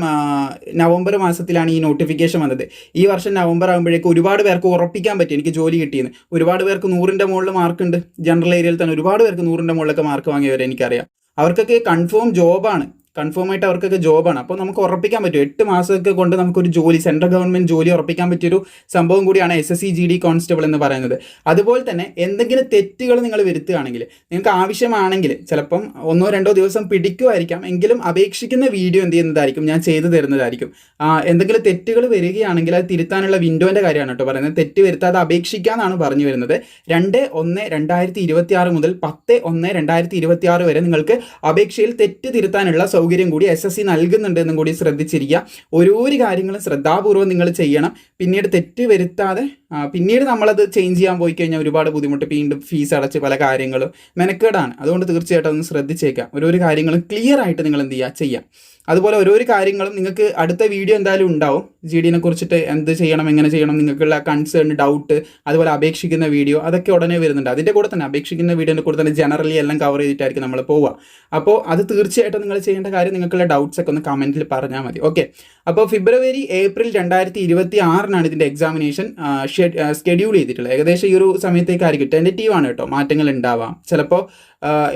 നവംബർ മാസത്തിലാണ് ഈ നോട്ടിഫിക്കേഷൻ വന്നത്. ഈ വർഷം നവംബർ ആകുമ്പോഴേക്കും ഒരുപാട് പേർക്ക് ഉറപ്പിക്കാൻ പറ്റി എനിക്ക് ജോലി കിട്ടിയെന്ന്. ഒരുപാട് പേർക്ക് 100ൻ്റെ മുകളിൽ മാർക്കുണ്ട്. ജനറൽ ഏരിയയിൽ തന്നെ ഒരുപാട് പേർക്ക് 100ൻ്റെ മുകളിലൊക്കെ മാർക്ക് വാങ്ങിയവരെ എനിക്കറിയാം. അവർക്കൊക്കെ കൺഫേം ആയിട്ട് അവർക്കൊക്കെ ജോബാണ്. അപ്പോൾ നമുക്ക് ഉറപ്പിക്കാൻ പറ്റും 8 മാസമൊക്കെ കൊണ്ട് നമുക്കൊരു ജോലി, സെൻട്രൽ ഗവൺമെൻറ് ജോലി ഉറപ്പിക്കാൻ പറ്റിയൊരു സംഭവം കൂടിയാണ് SSC GD കോൺസ്റ്റബിൾ എന്ന് പറയുന്നത്. അതുപോലെ തന്നെ എന്തെങ്കിലും തെറ്റുകൾ നിങ്ങൾ വരുത്തുകയാണെങ്കിൽ, നിങ്ങൾക്ക് ആവശ്യമാണെങ്കിൽ ചിലപ്പം 1-2 ദിവസം പിടിക്കുമായിരിക്കാം, എങ്കിലും അപേക്ഷിക്കുന്ന വീഡിയോ എന്ത് ചെയ്യുന്നതായിരിക്കും, ഞാൻ ചെയ്തു തരുന്നതായിരിക്കും. എന്തെങ്കിലും തെറ്റുകൾ വരികയാണെങ്കിൽ അത് തിരുത്താനുള്ള വിൻഡോൻ്റെ കാര്യമാണ് കേട്ടോ പറയുന്നത്. തെറ്റ് വരുത്താതെ അപേക്ഷിക്കാമെന്നാണ് പറഞ്ഞു വരുന്നത്. 2/1/2026 മുതൽ 10/1/2026 വരെ നിങ്ങൾക്ക് അപേക്ഷയിൽ തെറ്റ് തിരുത്താനുള്ള സൗകര്യം കൂടി SSC നൽകുന്നുണ്ട് എന്നും കൂടി ശ്രദ്ധിച്ചിരിക്കുക. ഓരോ കാര്യങ്ങളും ശ്രദ്ധാപൂർവ്വം നിങ്ങൾ ചെയ്യണം. പിന്നീട് തെറ്റ് വരുത്താതെ പിന്നീട് നമ്മളത് ചേഞ്ച് ചെയ്യാൻ പോയി കഴിഞ്ഞാൽ ഒരുപാട് ബുദ്ധിമുട്ട്, വീണ്ടും ഫീസ് അടച്ച് പല കാര്യങ്ങളും മെനക്കേടാണ്. അതുകൊണ്ട് തീർച്ചയായിട്ടും ഒന്ന് ശ്രദ്ധിച്ചേക്കാം. ഓരോ കാര്യങ്ങളും ക്ലിയർ ആയിട്ട് നിങ്ങൾ എന്ത് ചെയ്യാം. അതുപോലെ ഓരോ കാര്യങ്ങളും നിങ്ങൾക്ക് അടുത്ത വീഡിയോ എന്തായാലും ഉണ്ടാവും. GD കുറിച്ചിട്ട് എന്ത് ചെയ്യണം, എങ്ങനെ ചെയ്യണം, നിങ്ങൾക്കുള്ള കൺസേൺ, ഡൗട്ട്, അതുപോലെ അപേക്ഷിക്കുന്ന വീഡിയോ, അതൊക്കെ ഉടനെ വരുന്നുണ്ട്. അതിൻ്റെ കൂടെ തന്നെ അപേക്ഷിക്കുന്ന വീഡിയോൻ്റെ കൂടെ തന്നെ ജനറലി എല്ലാം കവർ ചെയ്തിട്ടായിരിക്കും നമ്മൾ പോവുക. അപ്പോൾ അത് തീർച്ചയായിട്ടും നിങ്ങൾ ചെയ്യേണ്ട കാര്യം, നിങ്ങൾക്കുള്ള ഡൗട്ട്സ് ഒക്കെ ഒന്ന് കമൻറ്റിൽ പറഞ്ഞാൽ മതി. ഓക്കെ, അപ്പോൾ February-April 2026 ഇതിൻ്റെ എക്സാമിനേഷൻ ഷെഡ്യൂൾ ചെയ്തിട്ടുള്ളത്. ഏകദേശം ഈ ഒരു സമയത്തേക്കായിരിക്കും. ടെൻറ്റേറ്റീവ് ആണ് കേട്ടോ, മാറ്റങ്ങൾ ഉണ്ടാവാം. ചിലപ്പോൾ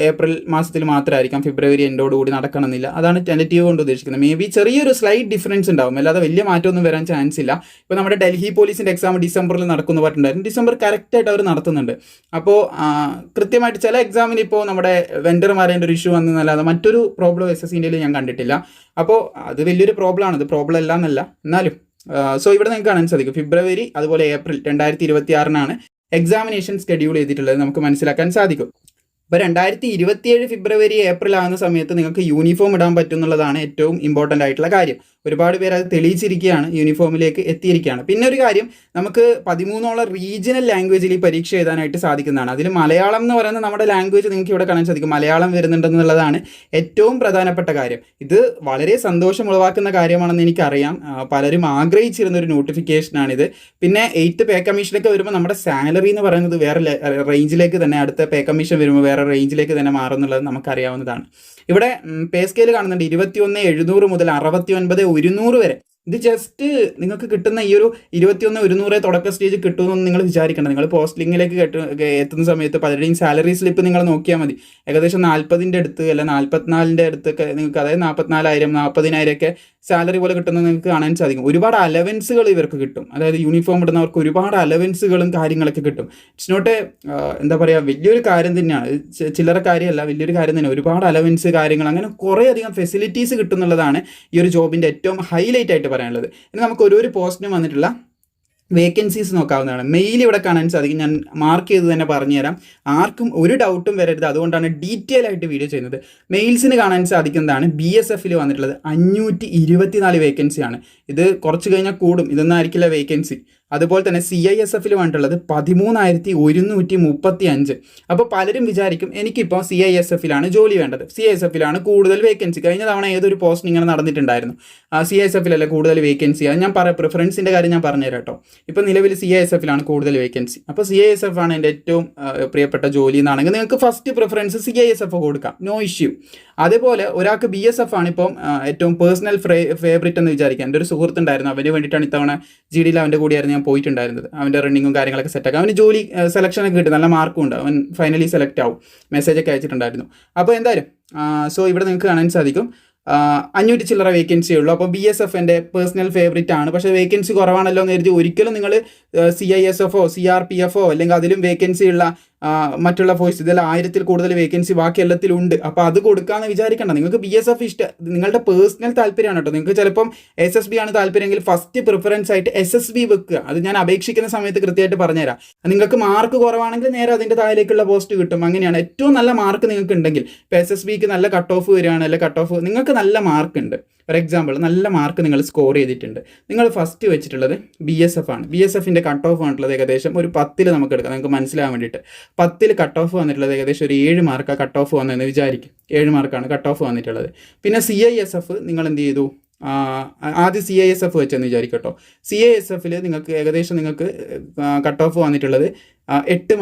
ഏപ്രിൽ മാസത്തിൽ മാത്രമായിരിക്കാം, ഫെബ്രുവരി എൻഡോടുകൂടി നടക്കണമെന്നില്ല. അതാണ് ടെൻറ്റേറ്റീവ് കൊണ്ട് ഉദ്ദേശിക്കുന്നത്. മേ ബി ചെറിയൊരു സ്ലൈറ്റ് ഡിഫറൻസ് ഉണ്ടാവും, അല്ലാതെ വലിയ മാറ്റമൊന്നും വരാൻ ചാൻസ് ഇല്ല. ഇപ്പോൾ നമ്മുടെ ഡൽഹി പോലീസിൻ്റെ എക്സാം ഡിസംബറിൽ നടക്കുന്നു പറഞ്ഞിട്ടുണ്ടായിരുന്നു. ഡിസംബർ കറക്റ്റായിട്ട് അവർ നടത്തുന്നുണ്ട്. അപ്പോൾ കൃത്യമായിട്ട് ചില എക്സാമിന് ഇപ്പോൾ നമ്മുടെ വെൻഡർമാരേൻ്റെ ഒരു ഇഷ്യൂ വന്നതല്ലാതെ മറ്റൊരു പ്രോബ്ലം SSCൻ്റെ ഞാൻ കണ്ടിട്ടില്ല. അപ്പോൾ അത് വലിയൊരു പ്രോബ്ലമാണ്. ഇത് പ്രോബ്ലം അല്ല എന്നല്ല, എന്നാലും സോ ഇവിടെ നിങ്ങൾക്ക് കാണാൻ സാധിക്കും ഫെബ്രുവരി അതുപോലെ ഏപ്രിൽ 2026 എക്സാമിനേഷൻ ഷെഡ്യൂൾ ചെയ്തിട്ടുള്ളത് നമുക്ക് മനസ്സിലാക്കാൻ സാധിക്കും. ഇപ്പോൾ 2027 ഫെബ്രുവരി ഏപ്രിൽ ആകുന്ന സമയത്ത് നിങ്ങൾക്ക് യൂണിഫോം ഇടാൻ പറ്റും എന്നുള്ളതാണ് ഏറ്റവും ഇമ്പോർട്ടൻ്റ് ആയിട്ടുള്ള കാര്യം. ഒരുപാട് പേര് അത് തെളിയിച്ചിരിക്കുകയാണ്, യൂണിഫോമിലേക്ക് എത്തിയിരിക്കുകയാണ്. പിന്നെ ഒരു കാര്യം, നമുക്ക് 13 റീജിയണൽ ലാംഗ്വേജിൽ ഈ പരീക്ഷ എഴുതാനായിട്ട് സാധിക്കുന്നതാണ്. അതിൽ മലയാളം എന്ന് പറയുന്ന നമ്മുടെ ലാംഗ്വേജ് നിങ്ങൾക്ക് ഇവിടെ കാണാൻ സാധിക്കും, മലയാളം വരുന്നുണ്ടെന്നുള്ളതാണ് ഏറ്റവും പ്രധാനപ്പെട്ട കാര്യം. ഇത് വളരെ സന്തോഷം ഉളവാക്കുന്ന കാര്യമാണെന്ന് എനിക്കറിയാം. പലരും ആഗ്രഹിച്ചിരുന്ന ഒരു നോട്ടിഫിക്കേഷനാണിത്. പിന്നെ 8th പേ കമ്മീഷനൊക്കെ വരുമ്പോൾ നമ്മുടെ സാലറി എന്ന് പറയുന്നത് വേറെ റേഞ്ചിലേക്ക് തന്നെ, അടുത്ത പേ കമ്മീഷൻ വരുമ്പോൾ വേറെ റേഞ്ചിലേക്ക് തന്നെ മാറുന്നുള്ളത് നമുക്കറിയാവുന്നതാണ്. ഇവിടെ പേ സ്കെയിൽ കാണുന്നുണ്ട് 21,700 മുതൽ 69,100 വരെ. ഇത് ജസ്റ്റ് നിങ്ങൾക്ക് കിട്ടുന്ന ഈ ഒരു 21,100 തുടക്ക സ്റ്റേജ് കിട്ടുമെന്ന് നിങ്ങൾ വിചാരിക്കണം. നിങ്ങൾ പോസ്റ്റ് ലിങ്കിലേക്ക് എത്തുന്ന സമയത്ത് പലരുടെയും സാലറി സ്ലിപ്പ് നിങ്ങൾ നോക്കിയാൽ മതി. ഏകദേശം 40ൻ്റെ അടുത്ത് അല്ല 44ൻ്റെ അടുത്തൊക്കെ നിങ്ങൾക്ക്, അതായത് 44,000 40,000 ഒക്കെ സാലറി പോലെ കിട്ടുന്നത് നിങ്ങൾക്ക് കാണാൻ സാധിക്കും. ഒരുപാട് അലവൻസുകൾ ഇവർക്ക് കിട്ടും. അതായത് യൂണിഫോം ഇടുന്നവർക്ക് ഒരുപാട് അലവൻസുകളും കാര്യങ്ങളൊക്കെ കിട്ടും. ഇറ്റ്സ് നോട്ട് എന്താ പറയുക, വലിയൊരു കാര്യം തന്നെയാണ്, ചില്ലറ കാര്യമല്ല, വലിയൊരു കാര്യം തന്നെ. ഒരുപാട് അലവൻസ് കാര്യങ്ങൾ, അങ്ങനെ കുറേ അധികം ഫെസിലിറ്റീസ് കിട്ടുന്നുള്ളതാണ് ഈ ഒരു ജോബിൻ്റെ ഏറ്റവും ഹൈലൈറ്റ് ആയിട്ട് പറയാനുള്ളത്. ഇനി നമുക്ക് ഒരു പോസ്റ്റിനും വന്നിട്ടുള്ള വേക്കൻസീസ് നോക്കാവുന്നതാണ്. മെയിൽ ഇവിടെ കാണാൻ സാധിക്കും. ഞാൻ മാർക്ക് ചെയ്ത് തന്നെ പറഞ്ഞുതരാം, ആർക്കും ഒരു ഡൗട്ടും വരരുത്. അതുകൊണ്ടാണ് ഡീറ്റെയിൽ ആയിട്ട് വീഡിയോ ചെയ്യുന്നത്. മെയിൽസിന് കാണാൻ സാധിക്കുന്നതാണ് BSFൽ വന്നിട്ടുള്ളത് 524 വേക്കൻസിയാണ്. ഇത് കുറച്ച് കഴിഞ്ഞാൽ കൂടും, ഇതൊന്നും ആയിരിക്കില്ല വേക്കൻസി. അതുപോലെ തന്നെ CISFൽ വന്നിട്ടുള്ളത് 13,135. അപ്പോൾ പലരും വിചാരിക്കും എനിക്കിപ്പോൾ CISFലാണ് ജോലി വേണ്ടത്, CISFലാണ് കൂടുതൽ വേക്കൻസി. കഴിഞ്ഞ തവണ ഏതൊരു പോസ്റ്റ് ഇങ്ങനെ നടന്നിട്ടുണ്ടായിരുന്നു, CISFലല്ലേ കൂടുതൽ വേക്കൻസി. അത് ഞാൻ പ്രിഫറൻസിൻ്റെ കാര്യം ഞാൻ പറഞ്ഞുതരാം കേട്ടോ. ഇപ്പോൾ നിലവിൽ CISFലാണ് കൂടുതൽ വേക്കൻസി. അപ്പോൾ CISF ആണ് എൻ്റെ ഏറ്റവും പ്രിയപ്പെട്ട ജോലി എന്നാണെങ്കിൽ നിങ്ങൾക്ക് ഫസ്റ്റ് പ്രിഫറൻസ് CISF കൊടുക്കാം, നോ ഇഷ്യൂ. അതേപോലെ ഒരാൾക്ക് BSF ആണ് ഇപ്പം ഏറ്റവും പേഴ്സണൽ ഫേവറേറ്റ് എന്ന് വിചാരിക്കാം. എൻ്റെ ഒരു സുഹൃത്തുണ്ടായിരുന്നു, അവന് വേണ്ടിയിട്ടാണ് ഇത്തവണ GDയിൽ അവൻ്റെ കൂടെയായിരുന്നു ഞാൻ പോയിട്ടുണ്ടായിരുന്നത്. അവൻ്റെ റണ്ണിങ്ങും കാര്യങ്ങളൊക്കെ സെറ്റാക്കാം, അവന് ജോലി സെലക്ഷനൊക്കെ കിട്ടും, നല്ല മാർക്കും ഉണ്ട്, അവൻ ഫൈനലി സെലക്ട് ആവും, മെസ്സേജൊക്കെ അയച്ചിട്ടുണ്ടായിരുന്നു. അപ്പോൾ എന്തായാലും സോ ഇവിടെ നിങ്ങൾക്ക് കാണാൻ സാധിക്കും 500 ചില്ലറ വേക്കൻസിയേ ഉള്ളൂ. അപ്പോൾ BSF എൻ്റെ പേഴ്സണൽ ഫേവറേറ്റ് ആണ്. പക്ഷേ വേക്കൻസി കുറവാണല്ലോ എന്ന് കരുതി ഒരിക്കലും നിങ്ങൾ CISFോ CRPFോ അല്ലെങ്കിൽ അതിലും വേക്കൻസി ഉള്ള മറ്റുള്ള ഫോഴ്സ്, ഇതിൽ 1000-ൽ കൂടുതൽ വേക്കൻസി ബാക്കി എല്ലാത്തിലും ഉണ്ട്, അപ്പോൾ അത് കൊടുക്കാമെന്ന് വിചാരിക്കേണ്ട. നിങ്ങൾക്ക് BSF നിങ്ങളുടെ പേഴ്സണൽ താല്പര്യമാണ് കേട്ടോ. നിങ്ങൾക്ക് ചിലപ്പം SSB ആണ് താല്പര്യമെങ്കിൽ ഫസ്റ്റ് പ്രിഫറൻസ് ആയിട്ട് SSB വെക്കുക. അത് ഞാൻ അപേക്ഷിക്കുന്ന സമയത്ത് കൃത്യമായിട്ട് പറഞ്ഞുതരാം. നിങ്ങൾക്ക് മാർക്ക് കുറവാണെങ്കിൽ നേരെ അതിൻ്റെ താഴേക്കുള്ള പോസ്റ്റ് കിട്ടും. അങ്ങനെയാണ് ഏറ്റവും നല്ല മാർക്ക് നിങ്ങൾക്ക് ഉണ്ടെങ്കിൽ. ഇപ്പോൾ SSBക്ക് നല്ല കട്ട് ഓഫ് വരികയാണ്, അല്ലെങ്കിൽ കട്ട് ഓഫ് നിങ്ങൾക്ക് നല്ല മാർക്ക് ഉണ്ട്, ഫോർ എക്സാമ്പിൾ നല്ല മാർക്ക് നിങ്ങൾ സ്കോർ ചെയ്തിട്ടുണ്ട്, നിങ്ങൾ ഫസ്റ്റ് വെച്ചിട്ടുള്ളത് BSF ആണ്. BSFൻ്റെ കട്ട് ഓഫ് വന്നിട്ടുള്ളത് ഏകദേശം ഒരു 10ൽ നമുക്ക് എടുക്കാം, നിങ്ങൾക്ക് മനസ്സിലാകാൻ വേണ്ടിയിട്ട്. 10ൽ കട്ട് ഓഫ് വന്നിട്ടുള്ളത് ഏകദേശം ഒരു 7 മാർക്കാണ് കട്ട് ഓഫ് വന്നതെന്ന് വിചാരിക്കും. 7 മാർക്കാണ് കട്ട് ഓഫ് വന്നിട്ടുള്ളത്. പിന്നെ CISF നിങ്ങൾ എന്ത് ചെയ്തു, ആദ്യം CISF വെച്ചെന്ന് വിചാരിക്കട്ടോ. CISFൽ നിങ്ങൾക്ക് ഏകദേശം നിങ്ങൾക്ക് കട്ട് ഓഫ് വന്നിട്ടുള്ളത് 8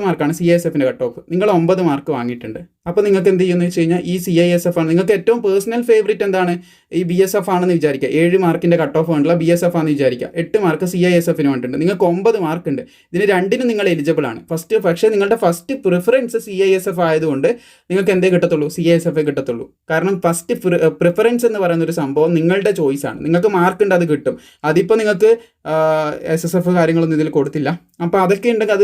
മാർക്കാണ് CISFൻ്റെ കട്ട് ഓഫ്. നിങ്ങൾ 9 മാർക്ക് വാങ്ങിയിട്ടുണ്ട്. അപ്പോൾ നിങ്ങൾക്ക് എന്ത് ചെയ്യുമെന്ന് വെച്ച് കഴിഞ്ഞാൽ ഈ CISF ആണ് നിങ്ങൾക്ക് ഏറ്റവും പേഴ്സണൽ ഫേവറേറ്റ്. എന്താണ് ഈ BSF ആണെന്ന് വിചാരിക്കുക. 7 മാർക്കിൻ്റെ കട്ട് ഓഫ് വേണ്ടില്ല, BSF ആണെന്ന് വിചാരിക്കുക. 8 മാർക്ക് CISFന് വേണ്ടിയിട്ടുണ്ട്. നിങ്ങൾക്ക് 9 മാർക്ക് ഉണ്ട്. ഇതിന് രണ്ടിനും നിങ്ങൾ എലിജിബിൾ ആണ് ഫസ്റ്റ്. പക്ഷേ നിങ്ങളുടെ ഫസ്റ്റ് പ്രിഫറൻസ് CISF ആയതുകൊണ്ട് നിങ്ങൾക്ക് എന്തേ കിട്ടത്തുള്ളൂ, CISF കിട്ടത്തുള്ളൂ. കാരണം ഫസ്റ്റ് പ്രിഫറൻസ് എന്ന് പറയുന്ന ഒരു സംഭവം നിങ്ങളുടെ ചോയ്സ് ആണ്. നിങ്ങൾക്ക് മാർക്ക് ഉണ്ട്, അത് കിട്ടും. അതിപ്പോൾ നിങ്ങൾക്ക് SSF കാര്യങ്ങളൊന്നും ഇതിൽ കൊടുത്തില്ല. അപ്പോൾ അതൊക്കെ ഉണ്ടെങ്കിൽ അത്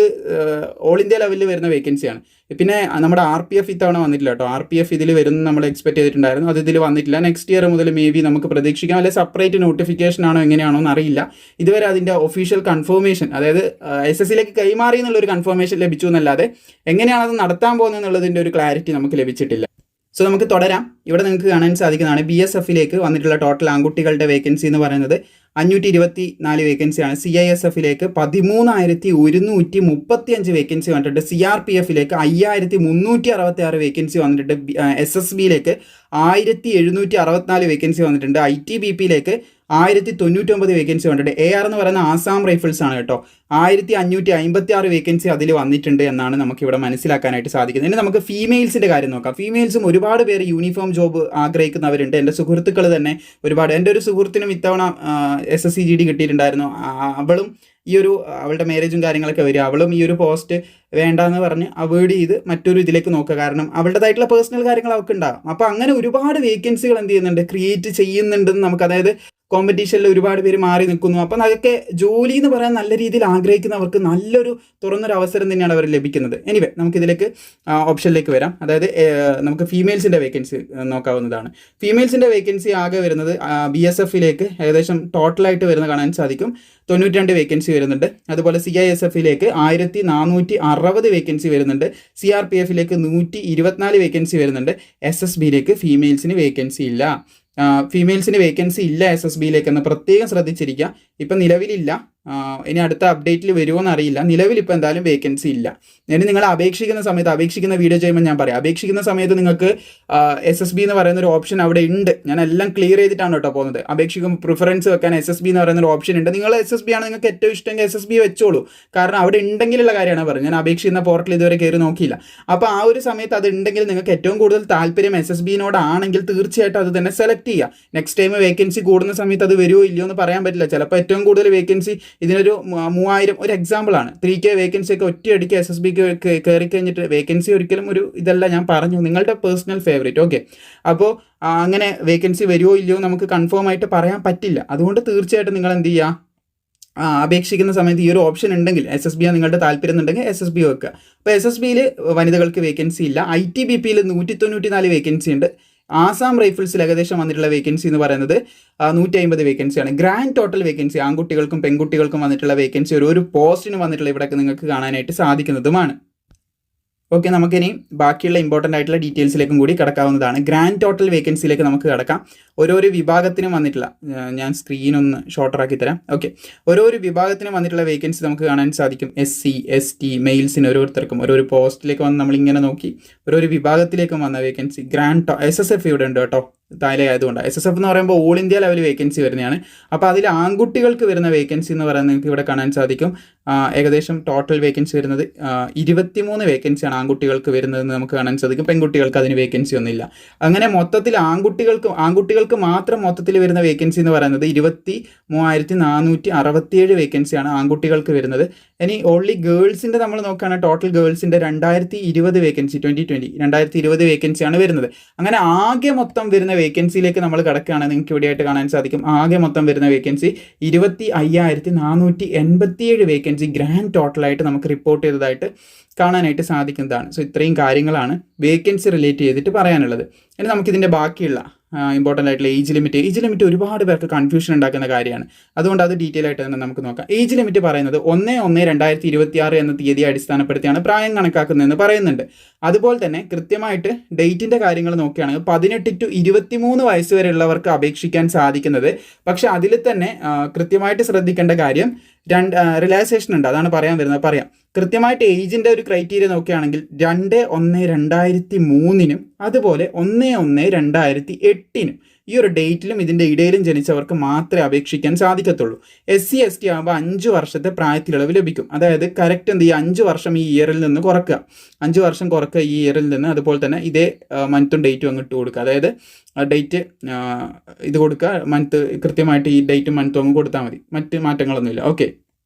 ഓൾ ഇന്ത്യ ലെവലിൽ വരുന്ന വേക്കൻസിയാണ്. പിന്നെ നമ്മുടെ RPF ഇത്തവണ വന്നിട്ടില്ല കേട്ടോ. RPF ഇതിൽ വരുന്ന നമ്മൾ എക്സ്പെക്ട് ചെയ്തിട്ടുണ്ടായിരുന്നു, അത് ഇതിൽ വന്നിട്ടില്ല. നെക്സ്റ്റ് ഇയർ മുതൽ മേ ബി നമുക്ക് പ്രതീക്ഷിക്കാം, അല്ലെങ്കിൽ സെപ്പറേറ്റ് നോട്ടിഫിക്കേഷൻ ആണോ എങ്ങനെയാണോ എന്ന് അറിയില്ല. ഇതുവരെ അതിൻ്റെ ഒഫീഷ്യൽ കൺഫർമേഷൻ, അതായത് SSCയിലേക്ക് കൈമാറി എന്നുള്ളൊരു കൺഫർമേഷൻ ലഭിച്ചു എന്നല്ലാതെ എങ്ങനെയാണത് നടത്താൻ പോകുന്നത് എന്നുള്ളതിൻ്റെ ഒരു ക്ലാരിറ്റി നമുക്ക് ലഭിച്ചിട്ടില്ല. സോ നമുക്ക് തുടരാം. ഇവിടെ നിങ്ങൾക്ക് കാണാൻ സാധിക്കുന്നതാണ് BSFലേക്ക് വന്നിട്ടുള്ള ടോട്ടൽ ആൺകുട്ടികളുടെ വേക്കൻസി എന്ന് പറയുന്നത് 524 വേക്കൻസിയാണ്. CISFലേക്ക് 13,135 വേക്കൻസി വന്നിട്ടുണ്ട്. CRPFലേക്ക് 5,366 വേക്കൻസി വന്നിട്ടുണ്ട്. SSBയിലേക്ക് 1,764 വേക്കൻസി വന്നിട്ടുണ്ട്. ITBPയിലേക്ക് 1,099 വേക്കൻസി വന്നിട്ടുണ്ട്. AR എന്ന് പറയുന്ന ആസാം റൈഫിൾസ് ആണ് കേട്ടോ. 1,556 വേക്കൻസി അതിൽ വന്നിട്ടുണ്ട് എന്നാണ് നമുക്കിവിടെ മനസ്സിലാക്കാനായിട്ട് സാധിക്കുന്നത്. ഇനി നമുക്ക് ഫീമെയിൽസിൻ്റെ കാര്യം നോക്കാം. ഫീമെയിൽസും ഒരുപാട് പേര് യൂണിഫോം ജോബ് ആഗ്രഹിക്കുന്നവരുണ്ട്. എൻ്റെ സുഹൃത്തുക്കൾ തന്നെ ഒരുപാട്. എൻ്റെ ഒരു സുഹൃത്തിനും ഇത്തവണ SSC GD കിട്ടിയിട്ടുണ്ടായിരുന്നു. അവളുടെ മാരേജും കാര്യങ്ങളൊക്കെ വരും. അവളും ഈ ഒരു പോസ്റ്റ് വേണ്ടാന്ന് പറഞ്ഞ് അവോയ്ഡ് ചെയ്ത് മറ്റൊരു ഇതിലേക്ക് നോക്കുക. കാരണം അവളുടേതായിട്ടുള്ള പേഴ്സണൽ കാര്യങ്ങൾ അവൾക്ക് ഉണ്ടാകും. അപ്പോൾ അങ്ങനെ ഒരുപാട് വേക്കൻസികൾ എന്ത് ചെയ്യുന്നുണ്ട്, ക്രിയേറ്റ് ചെയ്യുന്നുണ്ടെന്ന് നമുക്ക്, അതായത് കോമ്പറ്റീഷനിൽ ഒരുപാട് പേര് മാറി നിൽക്കുന്നു. അപ്പം അതൊക്കെ ജോലി എന്ന് പറയാൻ നല്ല രീതിയിൽ ആഗ്രഹിക്കുന്നവർക്ക് നല്ലൊരു തുറന്നൊരു അവസരം തന്നെയാണ് അവർ ലഭിക്കുന്നത്. എനിവേ നമുക്കിതിലേക്ക് ഓപ്ഷനിലേക്ക് വരാം. അതായത് നമുക്ക് ഫീമെയിൽസിൻ്റെ വേക്കൻസി നോക്കാവുന്നതാണ്. ഫീമെയിൽസിൻ്റെ വേക്കൻസി ആകെ വരുന്നത് BSFലേക്ക് ഏകദേശം ടോട്ടലായിട്ട് വരുന്ന കാണാൻ സാധിക്കും 92 വേക്കൻസി വരുന്നുണ്ട്. അതുപോലെ CISFലേക്ക് 1460 വേക്കൻസി വരുന്നുണ്ട്. CRPFലേക്ക് 124 വേക്കൻസി വരുന്നുണ്ട്. SSBയിലേക്ക് ഫീമെയിൽസിന് വേക്കൻസി ഇല്ല. ഫീമെയിൽസിന് വേക്കൻസി ഇല്ല SSBയിലേക്കെന്ന് പ്രത്യേകം ശ്രദ്ധിച്ചിരിക്കുക. ഇപ്പം നിലവിലില്ല. ഇനി അടുത്ത അപ്ഡേറ്റിൽ വരുമോ എന്നറിയില്ല. നിലവിൽ ഇപ്പോൾ എന്തായാലും വേക്കൻസി ഇല്ല. ഇനി നിങ്ങൾ അപേക്ഷിക്കുന്ന വീഡിയോ ചെയ്യുമ്പോൾ ഞാൻ പറയാം. അപേക്ഷിക്കുന്ന സമയത്ത് നിങ്ങൾക്ക് SSB എന്ന് പറയുന്ന ഒരു ഓപ്ഷൻ അവിടെ ഉണ്ട്. ഞാൻ എല്ലാം ക്ലിയർ ചെയ്തിട്ടാണ് കേട്ടോ പോകുന്നത്. അപേക്ഷിക്കുമ്പോൾ പ്രിഫറൻസ് വെക്കാൻ SSB എന്ന് പറയുന്ന ഒരു ഓപ്ഷൻ ഉണ്ട്. നിങ്ങൾ SSB ആണ് നിങ്ങൾക്ക് ഏറ്റവും ഇഷ്ടമെങ്കിൽ SSB വെച്ചോളൂ. കാരണം അവിടെ ഉണ്ടെങ്കിലുള്ള കാര്യമാണ് പറഞ്ഞത്. ഞാൻ അപേക്ഷിക്കുന്ന പോർട്ടൽ ഇതുവരെ കയറി നോക്കിയില്ല. അപ്പോൾ ആ ഒരു സമയത്ത് അത് ഉണ്ടെങ്കിൽ നിങ്ങൾക്ക് ഏറ്റവും കൂടുതൽ താല്പര്യം SSBനോടാണെങ്കിൽ തീർച്ചയായിട്ടും അത് തന്നെ സെലക്ട് ചെയ്യുക. നെക്സ്റ്റ് ടൈം വേക്കൻസി കൂടുന്ന സമയത്ത് അത് വരുമോ ഇല്ലയോ എന്ന് പറയാൻ പറ്റില്ല. ചിലപ്പോൾ ഏറ്റവും കൂടുതൽ വേക്കൻസി ഇതിനൊരു 3000 ഒരു എക്സാമ്പിളാണ്. 3K വേക്കൻസി ഒക്കെ ഒറ്റയടിക്ക് SSBക്ക് കയറി കഴിഞ്ഞിട്ട് വേക്കൻസി ഒരിക്കലും ഒരു ഇതല്ല. ഞാൻ പറഞ്ഞു നിങ്ങളുടെ പേഴ്സണൽ ഫേവറേറ്റ്. ഓക്കെ, അപ്പോൾ അങ്ങനെ വേക്കൻസി വരുമോ ഇല്ലയോ നമുക്ക് കൺഫേം ആയിട്ട് പറയാൻ പറ്റില്ല. അതുകൊണ്ട് തീർച്ചയായിട്ടും നിങ്ങൾ എന്ത് ചെയ്യുക, അപേക്ഷിക്കുന്ന സമയത്ത് ഈ ഒരു ഓപ്ഷൻ ഉണ്ടെങ്കിൽ SSB നിങ്ങളുടെ താല്പര്യം എന്നുണ്ടെങ്കിൽ SSB വെക്കുക. അപ്പോൾ SSBയിൽ വനിതകൾക്ക് വേക്കൻസി ഇല്ല. ITBPയിൽ 194 വേക്കൻസി ഉണ്ട്. ആസാം റൈഫിൾസിൽ ഏകദേശം വന്നിട്ടുള്ള വേക്കൻസി എന്ന് പറയുന്നത് 150 വേക്കൻസിയാണ്. ഗ്രാൻഡ് ടോട്ടൽ വേക്കൻസി ആൺകുട്ടികൾക്കും പെൺകുട്ടികൾക്കും വന്നിട്ടുള്ള വേക്കൻസി ഒരു പോസ്റ്റിന് വന്നിട്ടുള്ള ഇവിടെയൊക്കെ നിങ്ങൾക്ക് കാണാനായിട്ട് സാധിക്കുന്നതുമാണ്. ഓക്കെ, നമുക്കിനി ബാക്കിയുള്ള ഇമ്പോർട്ടൻ്റ് ആയിട്ടുള്ള ഡീറ്റെയിൽസിലേക്കും കൂടി കിടക്കാവുന്നതാണ്. ഗ്രാൻഡ് ടോട്ടൽ വേക്കൻസിയിലേക്ക് നമുക്ക് കിടക്കാം. ഓരോരോ വിഭാഗത്തിനും വന്നിട്ടുള്ള, ഞാൻ സ്ക്രീനൊന്ന് ഷോർട്ടറാക്കി തരാം. ഓക്കെ, ഓരോരോ വിഭാഗത്തിനും വന്നിട്ടുള്ള വേക്കൻസി നമുക്ക് കാണാൻ സാധിക്കും. SC ST മെയിൽസിന് ഓരോരുത്തർക്കും ഓരോരോ പോസ്റ്റിലേക്ക് വന്ന് നമ്മളിങ്ങനെ നോക്കി ഓരോരോ വിഭാഗത്തിലേക്കും വന്ന വേക്കൻസി. SSF ഇവിടെ ഉണ്ട് കേട്ടോ, താഴെ ആയതുകൊണ്ട്. SSF എന്ന് പറയുമ്പോൾ ഓൾ ഇന്ത്യ ലെവൽ വേക്കൻസി വരുന്നതാണ്. അപ്പോൾ അതിൽ ആൺകുട്ടികൾക്ക് വരുന്ന വേക്കൻസി എന്ന് പറയുന്നത് നിങ്ങൾക്ക് ഇവിടെ കാണാൻ സാധിക്കും. ഏകദേശം ടോട്ടൽ വേക്കൻസി വരുന്നത് 23 വേക്കൻസിയാണ് ആൺകുട്ടികൾക്ക് വരുന്നതെന്ന് നമുക്ക് കാണാൻ സാധിക്കും. പെൺകുട്ടികൾക്ക് അതിന് വേക്കൻസി ഒന്നുമില്ല. അങ്ങനെ മൊത്തത്തിൽ ആൺകുട്ടികൾക്ക് മാത്രം മൊത്തത്തിൽ വരുന്ന വേക്കൻസി എന്ന് പറയുന്നത് 23,467 വേക്കൻസിയാണ് ആൺകുട്ടികൾക്ക് വരുന്നത്. ഇനി ഓൺലി ഗേൾസിൻ്റെ നമ്മൾ നോക്കുകയാണെങ്കിൽ ടോട്ടൽ ഗേൾസിൻ്റെ 2020 വേക്കൻസി 2020 വേക്കൻസിയാണ് വരുന്നത്. അങ്ങനെ ആകെ മൊത്തം വരുന്ന വേക്കൻസിയിലേക്ക് നമ്മൾ കിടക്കുകയാണെങ്കിൽ നിങ്ങൾക്ക് ഇവിടെയായിട്ട് കാണാൻ സാധിക്കും. ആകെ മൊത്തം വരുന്ന വേക്കൻസി 25,487 വേക്കൻസി ഗ്രാൻഡ് ടോട്ടലായിട്ട് നമുക്ക് റിപ്പോർട്ട് ചെയ്തതായിട്ട് കാണാനായിട്ട് സാധിക്കുന്നതാണ്. സോ ഇത്രയും കാര്യങ്ങളാണ് വേക്കൻസി റിലേറ്റ് ചെയ്തിട്ട് പറയാനുള്ളത്. ഇനി നമുക്കിതിൻ്റെ ബാക്കിയുള്ള ഇമ്പോർട്ടൻ്റ് ആയിട്ടുള്ള ഏജ് ലിമിറ്റ് ഒരുപാട് പേർക്ക് കൺഫ്യൂഷൻ ഉണ്ടാക്കുന്ന കാര്യമാണ്. അതുകൊണ്ട് അത് ഡീറ്റെയിൽ ആയിട്ട് തന്നെ നമുക്ക് നോക്കാം. ഏജ് ലിമിറ്റ് പറയുന്നത് 1/1/2026 എന്ന തീയതിയെ അടിസ്ഥാനപ്പെടുത്തിയാണ് പ്രായം കണക്കാക്കുന്നതെന്ന് പറയുന്നുണ്ട്. അതുപോലെ തന്നെ കൃത്യമായിട്ട് ഡേറ്റിൻ്റെ കാര്യങ്ങൾ നോക്കുകയാണെങ്കിൽ 18 to 23 വയസ്സ് വരെയുള്ളവർക്ക് അപേക്ഷിക്കാൻ സാധിക്കുന്നത്. പക്ഷേ അതിൽ തന്നെ കൃത്യമായിട്ട് ശ്രദ്ധിക്കേണ്ട കാര്യം റിലാക്സേഷൻ ഉണ്ട്. അതാണ് പറയാം. കൃത്യമായിട്ട് ഏജിൻ്റെ ഒരു ക്രൈറ്റീരിയ നോക്കുകയാണെങ്കിൽ 2/1/2003 അതുപോലെ 1/1/2008 ഈ ഒരു ഡേറ്റിലും ഇതിൻ്റെ ഇടയിലും ജനിച്ചവർക്ക് മാത്രമേ അപേക്ഷിക്കാൻ സാധിക്കത്തുള്ളൂ. SC ST ആകുമ്പോൾ 5 വർഷത്തെ പ്രായത്തിലിളവ് ലഭിക്കും. അതായത് കറക്റ്റ് എന്ത് ചെയ്യുക, 5 വർഷം ഈ ഇയറിൽ നിന്ന് കുറക്കുക. 5 വർഷം കുറക്കുക ഈ ഇയറിൽ നിന്ന്. അതുപോലെ തന്നെ ഇതേ മന്തും ഡേറ്റും അങ്ങ് ഇട്ട് കൊടുക്കുക. അതായത് ഡേറ്റ് ഇത് കൊടുക്കുക, മന്ത് കൃത്യമായിട്ട് ഈ ഡേറ്റും മന്തും അങ്ങ് കൊടുത്താൽ മതി. മറ്റ് മാറ്റങ്ങളൊന്നുമില്ല. ഓക്കെ,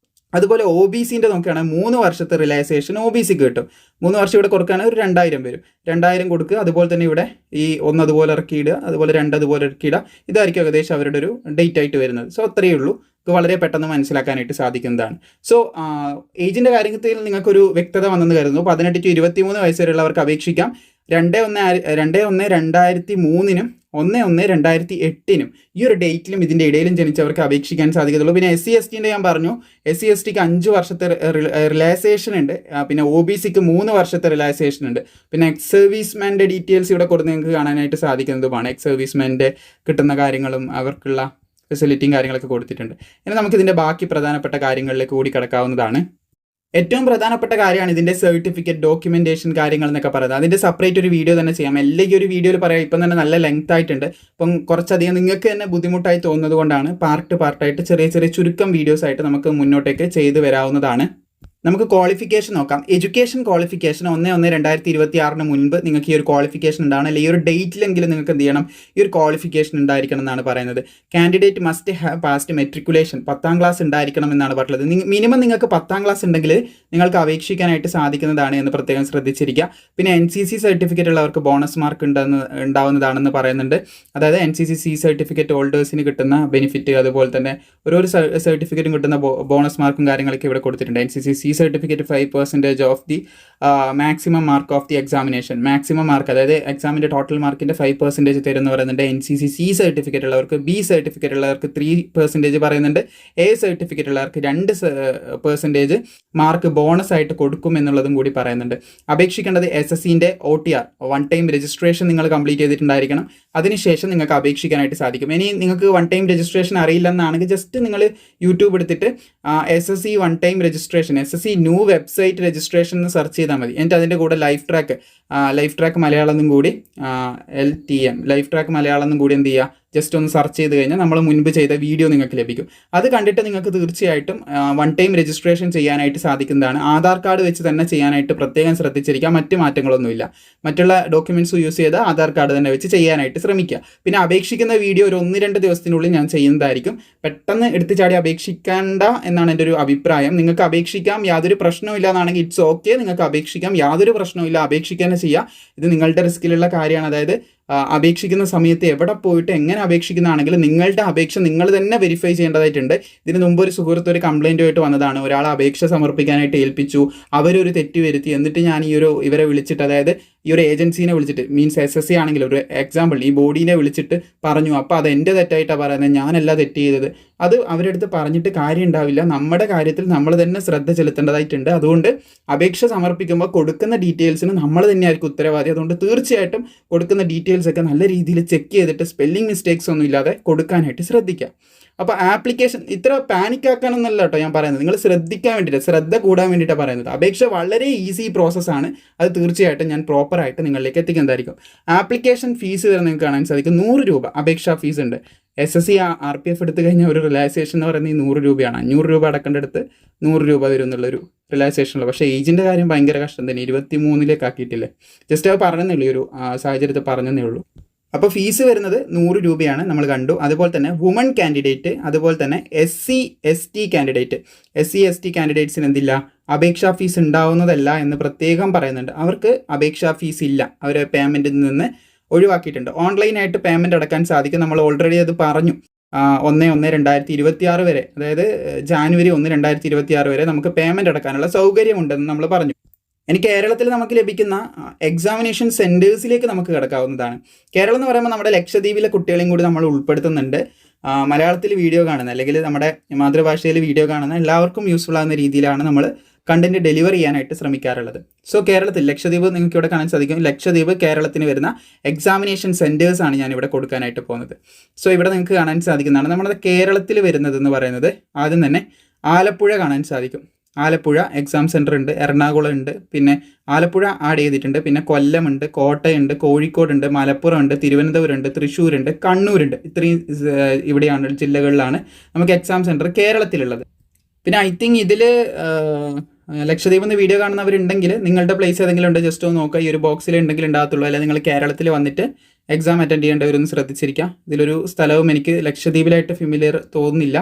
അതുപോലെ OBCൻ്റെ നോക്കുകയാണെങ്കിൽ 3 വർഷത്തെ റിലാക്സേഷൻ OBCക്ക് കിട്ടും. 3 വർഷം ഇവിടെ കൊടുക്കുകയാണെങ്കിൽ ഒരു 2000 വരും. 2000 കൊടുക്കുക. അതുപോലെ തന്നെ ഇവിടെ ഈ 1 അതുപോലെ ഇറക്കിയിടുക, അതുപോലെ 2 അതുപോലെ ഇറക്കിയിടുക. ഇതായിരിക്കും ഏകദേശം അവരുടെ ഒരു ഡേറ്റ് ആയിട്ട് വരുന്നത്. സോ അത്രയേ ഉള്ളൂ. വളരെ പെട്ടെന്ന് മനസ്സിലാക്കാനായിട്ട് സാധിക്കുന്നതാണ്. സോ ഏജിൻ്റെ കാര്യത്തിൽ നിങ്ങൾക്കൊരു വ്യക്തത വന്നെന്ന് കരുതുന്നു. 18 to 23 വയസ്സ് വരെയുള്ളവർക്ക് അപേക്ഷിക്കാം. 2/1/2003 1/1/2008 ഈ ഒരു ഡേറ്റിലും ഇതിൻ്റെ ഇടയിലും ജനിച്ചവർക്ക് അപേക്ഷിക്കാൻ സാധിക്കത്തുള്ളൂ. പിന്നെ SC STൻ്റെ ഞാൻ പറഞ്ഞു, SC STക്ക് 5 വർഷത്തെ റിലാക്സേഷൻ ഉണ്ട്. പിന്നെ OBCക്ക് 3 വർഷത്തെ റിലാക്സേഷൻ ഉണ്ട്. പിന്നെ എക്സ് സർവീസ്മാൻ്റെ ഡീറ്റെയിൽസ് ഇവിടെ കൊടുത്ത് നിങ്ങൾക്ക് കാണാനായിട്ട് സാധിക്കുന്നതുമാണ്. എക്സ് സർവീസ്മാൻ്റെ കിട്ടുന്ന കാര്യങ്ങളും അവർക്കുള്ള ഫെസിലിറ്റിയും കാര്യങ്ങളൊക്കെ കൊടുത്തിട്ടുണ്ട്. ഇനി നമുക്കിതിൻ്റെ ബാക്കി പ്രധാനപ്പെട്ട കാര്യങ്ങളിലേക്ക് കൂടി കിടക്കാവുന്നതാണ്. ഏറ്റവും പ്രധാനപ്പെട്ട കാര്യമാണ് ഇതിൻ്റെ സർട്ടിഫിക്കറ്റ്, ഡോക്യുമെൻറ്റേഷൻ കാര്യങ്ങൾ എന്നൊക്കെ പറയുന്നത്. അതിൻ്റെ സെപ്പറേറ്റ് ഒരു വീഡിയോ തന്നെ ചെയ്യാം. എല്ലാം ഈ ഒരു വീഡിയോയിൽ പറയാം. ഇപ്പം തന്നെ നല്ല ലെങ്ത് ആയിട്ടുണ്ട്. അപ്പം കുറച്ചധികം നിങ്ങൾക്ക് തന്നെ ബുദ്ധിമുട്ടായി തോന്നുന്നത് കൊണ്ടാണ് പാർട്ടായിട്ട് ചെറിയ ചുരുക്കം വീഡിയോസ് ആയിട്ട് നമുക്ക് മുന്നോട്ടേക്ക് ചെയ്തു വരാവുന്നതാണ്. നമുക്ക് ക്വാളിഫിക്കേഷൻ നോക്കാം. എഡ്യൂക്കേഷൻ ക്വാളിഫിക്കേഷൻ 1/1/2026 മുൻപ് നിങ്ങൾക്ക് ഈ ഒരു ക്വാളിഫിക്കേഷൻ ഉണ്ടാവണം. അല്ലെങ്കിൽ ഈ ഒരു ഡേറ്റിലെങ്കിലും നിങ്ങൾക്ക് എന്ത് ചെയ്യണം, ഈ ഒരു ക്വാളിഫിക്കേഷൻ ഉണ്ടായിരിക്കണം എന്നാണ് പറയുന്നത്. Candidate must have past matriculation 10ാം class ഉണ്ടായിരിക്കണം എന്നാണ് പറഞ്ഞത്. മിനിമം നിങ്ങൾക്ക് 10ാം ക്ലാസ് ഉണ്ടെങ്കിൽ നിങ്ങൾക്ക് അപേക്ഷിക്കാനായിട്ട് സാധിക്കുന്നതാണ് എന്ന് പ്രത്യേകം ശ്രദ്ധിച്ചിരിക്കുക. പിന്നെ NCC സർട്ടിഫിക്കറ്റ് ഉള്ളവർക്ക് ബോണസ് മാർക്ക് ഉണ്ടാവുന്നതാണെന്ന് പറയുന്നുണ്ട്. അതായത് NCC സർട്ടിഫിക്കറ്റ് ഹോൾഡേഴ്സിന് കിട്ടുന്ന ബെനിഫിറ്റ്, അതുപോലെ തന്നെ ഓരോ സർട്ടിഫിക്കറ്റും കിട്ടുന്ന ബോണസ് മാർക്കും കാര്യങ്ങളൊക്കെ ഇവിടെ കൊടുത്തിട്ടുണ്ട്. NCC certificate 5% of the maximum mark of the examination. Maximum mark, അതായത് എക്സാമിൻ്റെ ടോട്ടൽ മാർക്കിൻ്റെ 5% തരുമെന്ന് പറയുന്നുണ്ട്. NCC C സർട്ടിഫിക്കറ്റ് ഉള്ളവർക്ക്, B സർട്ടിഫിക്കറ്റ് ഉള്ളവർക്ക് 3% പറയുന്നുണ്ട്. A സർട്ടിഫിക്കറ്റ് ഉള്ളവർക്ക് 2% മാർക്ക് ബോണസ് ആയിട്ട് കൊടുക്കും എന്നുള്ളതും കൂടി പറയുന്നുണ്ട്. അപേക്ഷിക്കേണ്ടത് SSCൻ്റെ OTR 1 ടൈം രജിസ്ട്രേഷൻ നിങ്ങൾ കംപ്ലീറ്റ് ചെയ്തിട്ടുണ്ടായിരിക്കണം. അതിനുശേഷം നിങ്ങൾക്ക് അപേക്ഷിക്കാനായിട്ട് സാധിക്കും. ഇനി നിങ്ങൾക്ക് 1 ടൈം രജിസ്ട്രേഷൻ അറിയില്ലെന്നാണെങ്കിൽ ജസ്റ്റ് നിങ്ങൾ യൂട്യൂബ് എടുത്തിട്ട് SSC 1 time registration, SSC new website registration എന്ന് സെർച്ച് ചെയ്താൽ മതി. എന്നിട്ട് അതിൻ്റെ കൂടെ ലൈഫ് ട്രാക്ക് മലയാളം എന്നും കൂടി LTM ലൈഫ് ട്രാക്ക് മലയാളം എന്നും കൂടി എന്ത് ചെയ്യുക, ജസ്റ്റ് ഒന്ന് സെർച്ച് ചെയ്ത് കഴിഞ്ഞാൽ നമ്മൾ മുൻപ് ചെയ്ത വീഡിയോ നിങ്ങൾക്ക് ലഭിക്കും. അത് കണ്ടിട്ട് നിങ്ങൾക്ക് തീർച്ചയായിട്ടും 1 ടൈം രജിസ്ട്രേഷൻ ചെയ്യാനായിട്ട് സാധിക്കുന്നതാണ്. ആധാർ കാർഡ് വെച്ച് തന്നെ ചെയ്യാനായിട്ട് പ്രത്യേകം ശ്രദ്ധിച്ചിരിക്കുക. മറ്റ് മാറ്റങ്ങളൊന്നുമില്ല. മറ്റുള്ള ഡോക്യുമെൻറ്റ്സ് യൂസ് ചെയ്ത് ആധാർ കാർഡ് തന്നെ വെച്ച് ചെയ്യാനായിട്ട് ശ്രമിക്കുക. പിന്നെ അപേക്ഷിക്കുന്ന വീഡിയോ ഒരു 1-2 ദിവസത്തിനുള്ളിൽ ഞാൻ ചെയ്യുന്നതായിരിക്കും. പെട്ടെന്ന് എടുത്തു ചാടി അപേക്ഷിക്കേണ്ട എന്നാണ് എൻ്റെ ഒരു അഭിപ്രായം. നിങ്ങൾക്ക് അപേക്ഷിക്കാം, യാതൊരു പ്രശ്നമില്ല എന്നാണെങ്കിൽ ഇറ്റ്സ് ഓക്കെ, നിങ്ങൾക്ക് അപേക്ഷിക്കാം, യാതൊരു പ്രശ്നമില്ല, അപേക്ഷിക്കാൻ ചെയ്യുക. ഇത് നിങ്ങളുടെ റിസ്കിലുള്ള കാര്യമാണ്. അതായത് അപേക്ഷിക്കുന്ന സമയത്ത് എവിടെ പോയിട്ട് എങ്ങനെ അപേക്ഷിക്കുന്നതാണെങ്കിലും നിങ്ങളുടെ അപേക്ഷ നിങ്ങൾ തന്നെ വെരിഫൈ ചെയ്യേണ്ടതായിട്ടുണ്ട്. ഇതിന് മുമ്പ് ഒരു സുഹൃത്ത് ഒരു കംപ്ലയിൻറ്റുമായിട്ട് വന്നതാണ്. ഒരാൾ അപേക്ഷ സമർപ്പിക്കാനായിട്ട് ഏൽപ്പിച്ചു, അവരൊരു തെറ്റ് വരുത്തി, എന്നിട്ട് ഞാൻ ഇവരെ വിളിച്ചിട്ട്, അതായത് ഈ ഒരു ഏജൻസീനെ വിളിച്ചിട്ട്, മീൻസ് SSC ആണെങ്കിൽ ഒരു എക്സാമ്പിൾ ഈ ബോഡീനെ വിളിച്ചിട്ട് പറഞ്ഞു, അപ്പോൾ അത് എൻ്റെ തെറ്റായിട്ടാണ് പറയുന്നത്, ഞാനല്ല തെറ്റ് ചെയ്തത്. അത് അവരുടെ അടുത്ത് പറഞ്ഞിട്ട് കാര്യം ഉണ്ടാവില്ല. നമ്മുടെ കാര്യത്തിൽ നമ്മൾ തന്നെ ശ്രദ്ധ ചെലുത്തേണ്ടതായിട്ടുണ്ട്. അതുകൊണ്ട് അപേക്ഷ സമർപ്പിക്കുമ്പോൾ കൊടുക്കുന്ന ഡീറ്റെയിൽസിന് നമ്മൾ തന്നെയായിരിക്കും ഉത്തരവാദി. അതുകൊണ്ട് തീർച്ചയായിട്ടും കൊടുക്കുന്ന ഡീറ്റെയിൽസ് ഒക്കെ നല്ല രീതിയിൽ ചെക്ക് ചെയ്തിട്ട് സ്പെല്ലിംഗ് മിസ്റ്റേക്സ് ഒന്നും ഇല്ലാതെ കൊടുക്കാനായിട്ട് ശ്രദ്ധിക്കുക. അപ്പോൾ ആപ്ലിക്കേഷൻ ഇത്ര പാനിക് ആക്കാനൊന്നല്ല കേട്ടോ ഞാൻ പറയുന്നത്, നിങ്ങൾ ശ്രദ്ധിക്കാൻ വേണ്ടിയിട്ട്, ശ്രദ്ധ കൂടാൻ വേണ്ടിയിട്ടാണ് പറയുന്നത്. അപേക്ഷ വളരെ ഈസി പ്രോസസ്സാണ്. അത് തീർച്ചയായിട്ടും ഞാൻ പ്രോപ്പറായിട്ട് നിങ്ങളിലേക്ക് എത്തിക്കുന്നതായിരിക്കും. ആപ്ലിക്കേഷൻ ഫീസ് വരെ നിങ്ങൾക്ക് കാണാൻ സാധിക്കും. 100 രൂപ അപേക്ഷാ ഫീസ് ഉണ്ട്. SSC RPF എടുത്തു കഴിഞ്ഞാൽ ഒരു റിലാക്സേഷൻ എന്ന് പറയുന്നത് 100 രൂപയാണ്. 500 രൂപ അടക്കേണ്ടടുത്ത് 100 രൂപ വരും എന്നുള്ളൊരു റിലാക്സേഷനുള്ള. പക്ഷേ ഏജിൻ്റെ കാര്യം ഭയങ്കര കഷ്ടം തന്നെ, 23 ആക്കിയിട്ടില്ലേ. ജസ്റ്റ് അത് പറഞ്ഞതേ ഉള്ളൂ, ഈ ഒരു സാഹചര്യത്തിൽ പറഞ്ഞതേ ഉള്ളൂ. അപ്പോൾ ഫീസ് വരുന്നത് 100 രൂപയാണ്, നമ്മൾ കണ്ടു. അതുപോലെ തന്നെ വുമൺ കാൻഡിഡേറ്റ്, അതുപോലെ തന്നെ SC ST candidate, SC ST കാൻഡിഡേറ്റ്സിന് എന്തില്ല, അപേക്ഷാ ഫീസ് ഉണ്ടാവുന്നതല്ല എന്ന് പ്രത്യേകം പറയുന്നുണ്ട്. അവർക്ക് അപേക്ഷാ ഫീസ് ഇല്ല, അവർ പേയ്മെൻറ്റിൽ നിന്ന് ഒഴിവാക്കിയിട്ടുണ്ട്. ഓൺലൈനായിട്ട് പേയ്മെൻറ്റ് അടക്കാൻ സാധിക്കും. നമ്മൾ ഓൾറെഡി അത് പറഞ്ഞു. 1/1/2026 വരെ, അതായത് ജാനുവരി 1, 2026 വരെ നമുക്ക് പേയ്മെൻറ്റ് അടക്കാനുള്ള സൗകര്യമുണ്ടെന്ന് നമ്മൾ പറഞ്ഞു. ഇനി കേരളത്തിൽ നമുക്ക് ലഭിക്കുന്ന എക്സാമിനേഷൻ സെൻറ്റേഴ്സിലേക്ക് നമുക്ക് കിടക്കാവുന്നതാണ്. കേരളം എന്ന് പറയുമ്പോൾ നമ്മുടെ ലക്ഷദ്വീപിലെ കുട്ടികളെയും കൂടി നമ്മൾ ഉൾപ്പെടുത്തുന്നുണ്ട്. മലയാളത്തിൽ വീഡിയോ കാണുന്ന, അല്ലെങ്കിൽ നമ്മുടെ മാതൃഭാഷയിൽ വീഡിയോ കാണുന്ന എല്ലാവർക്കും യൂസ്ഫുൾ ആകുന്ന രീതിയിലാണ് നമ്മൾ കണ്ടന്റ് ഡെലിവർ ചെയ്യാനായിട്ട് ശ്രമിക്കാറുള്ളത്. സോ കേരളത്തിൽ, ലക്ഷദ്വീപ് നിങ്ങൾക്ക് ഇവിടെ കാണാൻ സാധിക്കും. ലക്ഷദ്വീപ് കേരളത്തിന് വരുന്ന എക്സാമിനേഷൻ സെൻറ്റേഴ്സാണ് ഞാനിവിടെ കൊടുക്കാനായിട്ട് പോകുന്നത്. സോ ഇവിടെ നിങ്ങൾക്ക് കാണാൻ സാധിക്കുന്നതാണ് നമ്മുടെ കേരളത്തിൽ വരുന്നതെന്ന് പറയുന്നത്. ആദ്യം തന്നെ ആലപ്പുഴ കാണാൻ സാധിക്കും. ആലപ്പുഴ എക്സാം സെൻറ്റർ ഉണ്ട്, എറണാകുളം ഉണ്ട്, പിന്നെ ആലപ്പുഴ ആഡ് ചെയ്തിട്ടുണ്ട്, പിന്നെ കൊല്ലമുണ്ട്, കോട്ടയുണ്ട്, കോഴിക്കോടുണ്ട്, മലപ്പുറം ഉണ്ട്, തിരുവനന്തപുരം ഉണ്ട്, തൃശ്ശൂരുണ്ട്, കണ്ണൂരുണ്ട്. ഇത്രയും ഇവിടെയാണ്, ജില്ലകളിലാണ് നമുക്ക് എക്സാം സെൻറ്റർ കേരളത്തിലുള്ളത്. പിന്നെ ഐ തിങ്ക് ഇതിൽ ലക്ഷദ്വീപിൽ നിന്ന് വീഡിയോ കാണുന്നവരുണ്ടെങ്കിൽ നിങ്ങളുടെ പ്ലേസ് ഏതെങ്കിലും ഉണ്ട്, ജസ്റ്റ് ഒന്ന് നോക്കുക. ഈ ഒരു ബോക്സിൽ ഉണ്ടെങ്കിൽ ഉണ്ടാകത്തുള്ളൂ. അല്ലെങ്കിൽ നിങ്ങൾ കേരളത്തിൽ വന്നിട്ട് എക്സാം അറ്റൻഡ് ചെയ്യേണ്ടവരൊന്ന് ശ്രദ്ധിച്ചിരിക്കുക. ഇതിലൊരു സ്ഥലവും എനിക്ക് ലക്ഷദ്വീപിലായിട്ട് ഫെമിലിയർ തോന്നുന്നില്ല.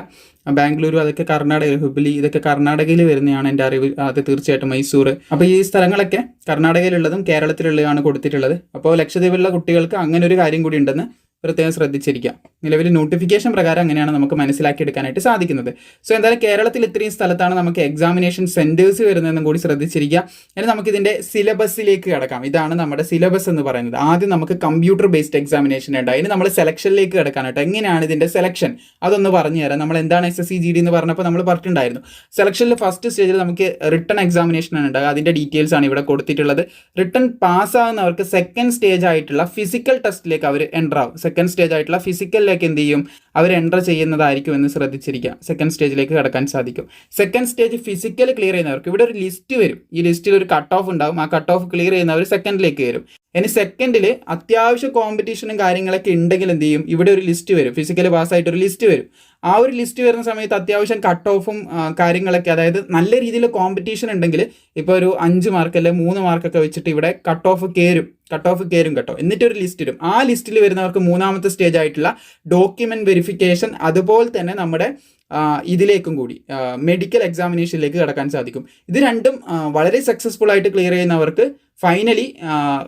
ബാംഗ്ലൂരു, അതൊക്കെ കർണാടക, ഹുബ്ലി, ഇതൊക്കെ കർണാടകയിൽ വരുന്നതാണ് എൻ്റെ അറിവ്. അത് തീർച്ചയായിട്ടും മൈസൂർ. അപ്പോൾ ഈ സ്ഥലങ്ങളൊക്കെ കർണാടകയിലുള്ളതും കേരളത്തിലുള്ളതാണ് കൊടുത്തിട്ടുള്ളത്. അപ്പോൾ ലക്ഷദ്വീപിലുള്ള കുട്ടികൾക്ക് അങ്ങനെ ഒരു കാര്യം കൂടി ഉണ്ടെന്ന് പ്രത്യേകം ശ്രദ്ധിച്ചിരിക്കുക. നിലവിൽ നോട്ടിഫിക്കേഷൻ പ്രകാരം അങ്ങനെയാണ് നമുക്ക് മനസ്സിലാക്കിയെടുക്കാനായിട്ട് സാധിക്കുന്നത്. സോ എന്തായാലും കേരളത്തിൽ ഇത്രയും സ്ഥലത്താണ് നമുക്ക് എക്സാമിനേഷൻ സെൻറ്റേഴ്സ് വരുന്നതെന്നും കൂടി ശ്രദ്ധിച്ചിരിക്കുക. ഇനി നമുക്കിതിൻ്റെ സിലബസിലേക്ക് കിടക്കാം. ഇതാണ് നമ്മുടെ സിലബസ് എന്ന് പറയുന്നത്. ആദ്യം നമുക്ക് കമ്പ്യൂട്ടർ ബേസ്ഡ് എക്സാമിനേഷൻ ഉണ്ട്. ഇനി നമ്മൾ സെലക്ഷനിലേക്ക് കിടക്കാനായിട്ട്. എങ്ങനെയാണ് ഇതിൻ്റെ സെലക്ഷൻ അതൊന്ന് പറഞ്ഞു തരാം. നമ്മൾ എന്താണ് SSC GD എന്ന് പറഞ്ഞപ്പോൾ നമ്മൾ പറഞ്ഞിട്ടുണ്ടായിരുന്നു. സെലക്ഷനിൽ ഫസ്റ്റ് സ്റ്റേജിൽ നമുക്ക് റിട്ടൺ എക്സാമിനേഷൻ ആണ് ഉണ്ടാകുക. അതിൻ്റെ ഡീറ്റെയിൽസ് ആണ് ഇവിടെ കൊടുത്തിട്ടുള്ളത്. റിട്ടൺ പാസ്സാകുന്നവർക്ക് സെക്കൻഡ് സ്റ്റേജ് ആയിട്ടുള്ള ഫിസിക്കൽ ടെസ്റ്റിലേക്ക് അവർ എൻ്റർ ആവും. സെക്കൻഡ് സ്റ്റേജ് ആയിട്ടുള്ള ഫിസിക്കലിലേക്ക് എന്ത് ചെയ്യും, അവർ എൻ്റർ ചെയ്യുന്നതായിരിക്കും എന്ന് ശ്രദ്ധിച്ചിരിക്കുക. സെക്കൻഡ് സ്റ്റേജിലേക്ക് കടക്കാൻ സാധിക്കും. സെക്കൻഡ് സ്റ്റേജ് ഫിസിക്കൽ ക്ലിയർ ചെയ്യുന്നവർക്ക് ഇവിടെ ഒരു ലിസ്റ്റ് വരും. ഈ ലിസ്റ്റിൽ ഒരു കട്ട് ഓഫ് ഉണ്ടാവും. ആ കട്ട് ഓഫ് ക്ലിയർ ചെയ്യുന്നവർ സെക്കൻഡിലേക്ക് വരും. ഇനി സെക്കൻഡിൽ അത്യാവശ്യം കോമ്പറ്റീഷനും കാര്യങ്ങളൊക്കെ ഉണ്ടെങ്കിൽ എന്ത് ചെയ്യും, ഇവിടെ ഒരു ലിസ്റ്റ് വരും. ഫിസിക്കൽ പാസ്സായിട്ടൊരു ലിസ്റ്റ് വരും. ആ ഒരു ലിസ്റ്റ് വരുന്ന സമയത്ത് അത്യാവശ്യം കട്ട് ഓഫും കാര്യങ്ങളൊക്കെ, അതായത് നല്ല രീതിയിൽ കോമ്പറ്റീഷൻ ഉണ്ടെങ്കിൽ ഇപ്പോൾ ഒരു 5 മാർക്ക് അല്ലെങ്കിൽ 3 മാർക്കൊക്കെ വെച്ചിട്ട് ഇവിടെ കട്ട് ഓഫ് കയറും കേട്ടോ. എന്നിട്ടൊരു ലിസ്റ്റ് വരും. ആ ലിസ്റ്റിൽ വരുന്നവർക്ക് മൂന്നാമത്തെ സ്റ്റേജ് ആയിട്ടുള്ള ഡോക്യുമെന്റ് വെരിഫിക്കേഷൻ, അതുപോലെ തന്നെ നമ്മുടെ ഇതിലേക്കും കൂടി മെഡിക്കൽ എക്സാമിനേഷനിലേക്ക് കടക്കാൻ സാധിക്കും. ഇത് രണ്ടും വളരെ സക്സസ്ഫുൾ ആയിട്ട് ക്ലിയർ ചെയ്യുന്നവർക്ക് ഫൈനലി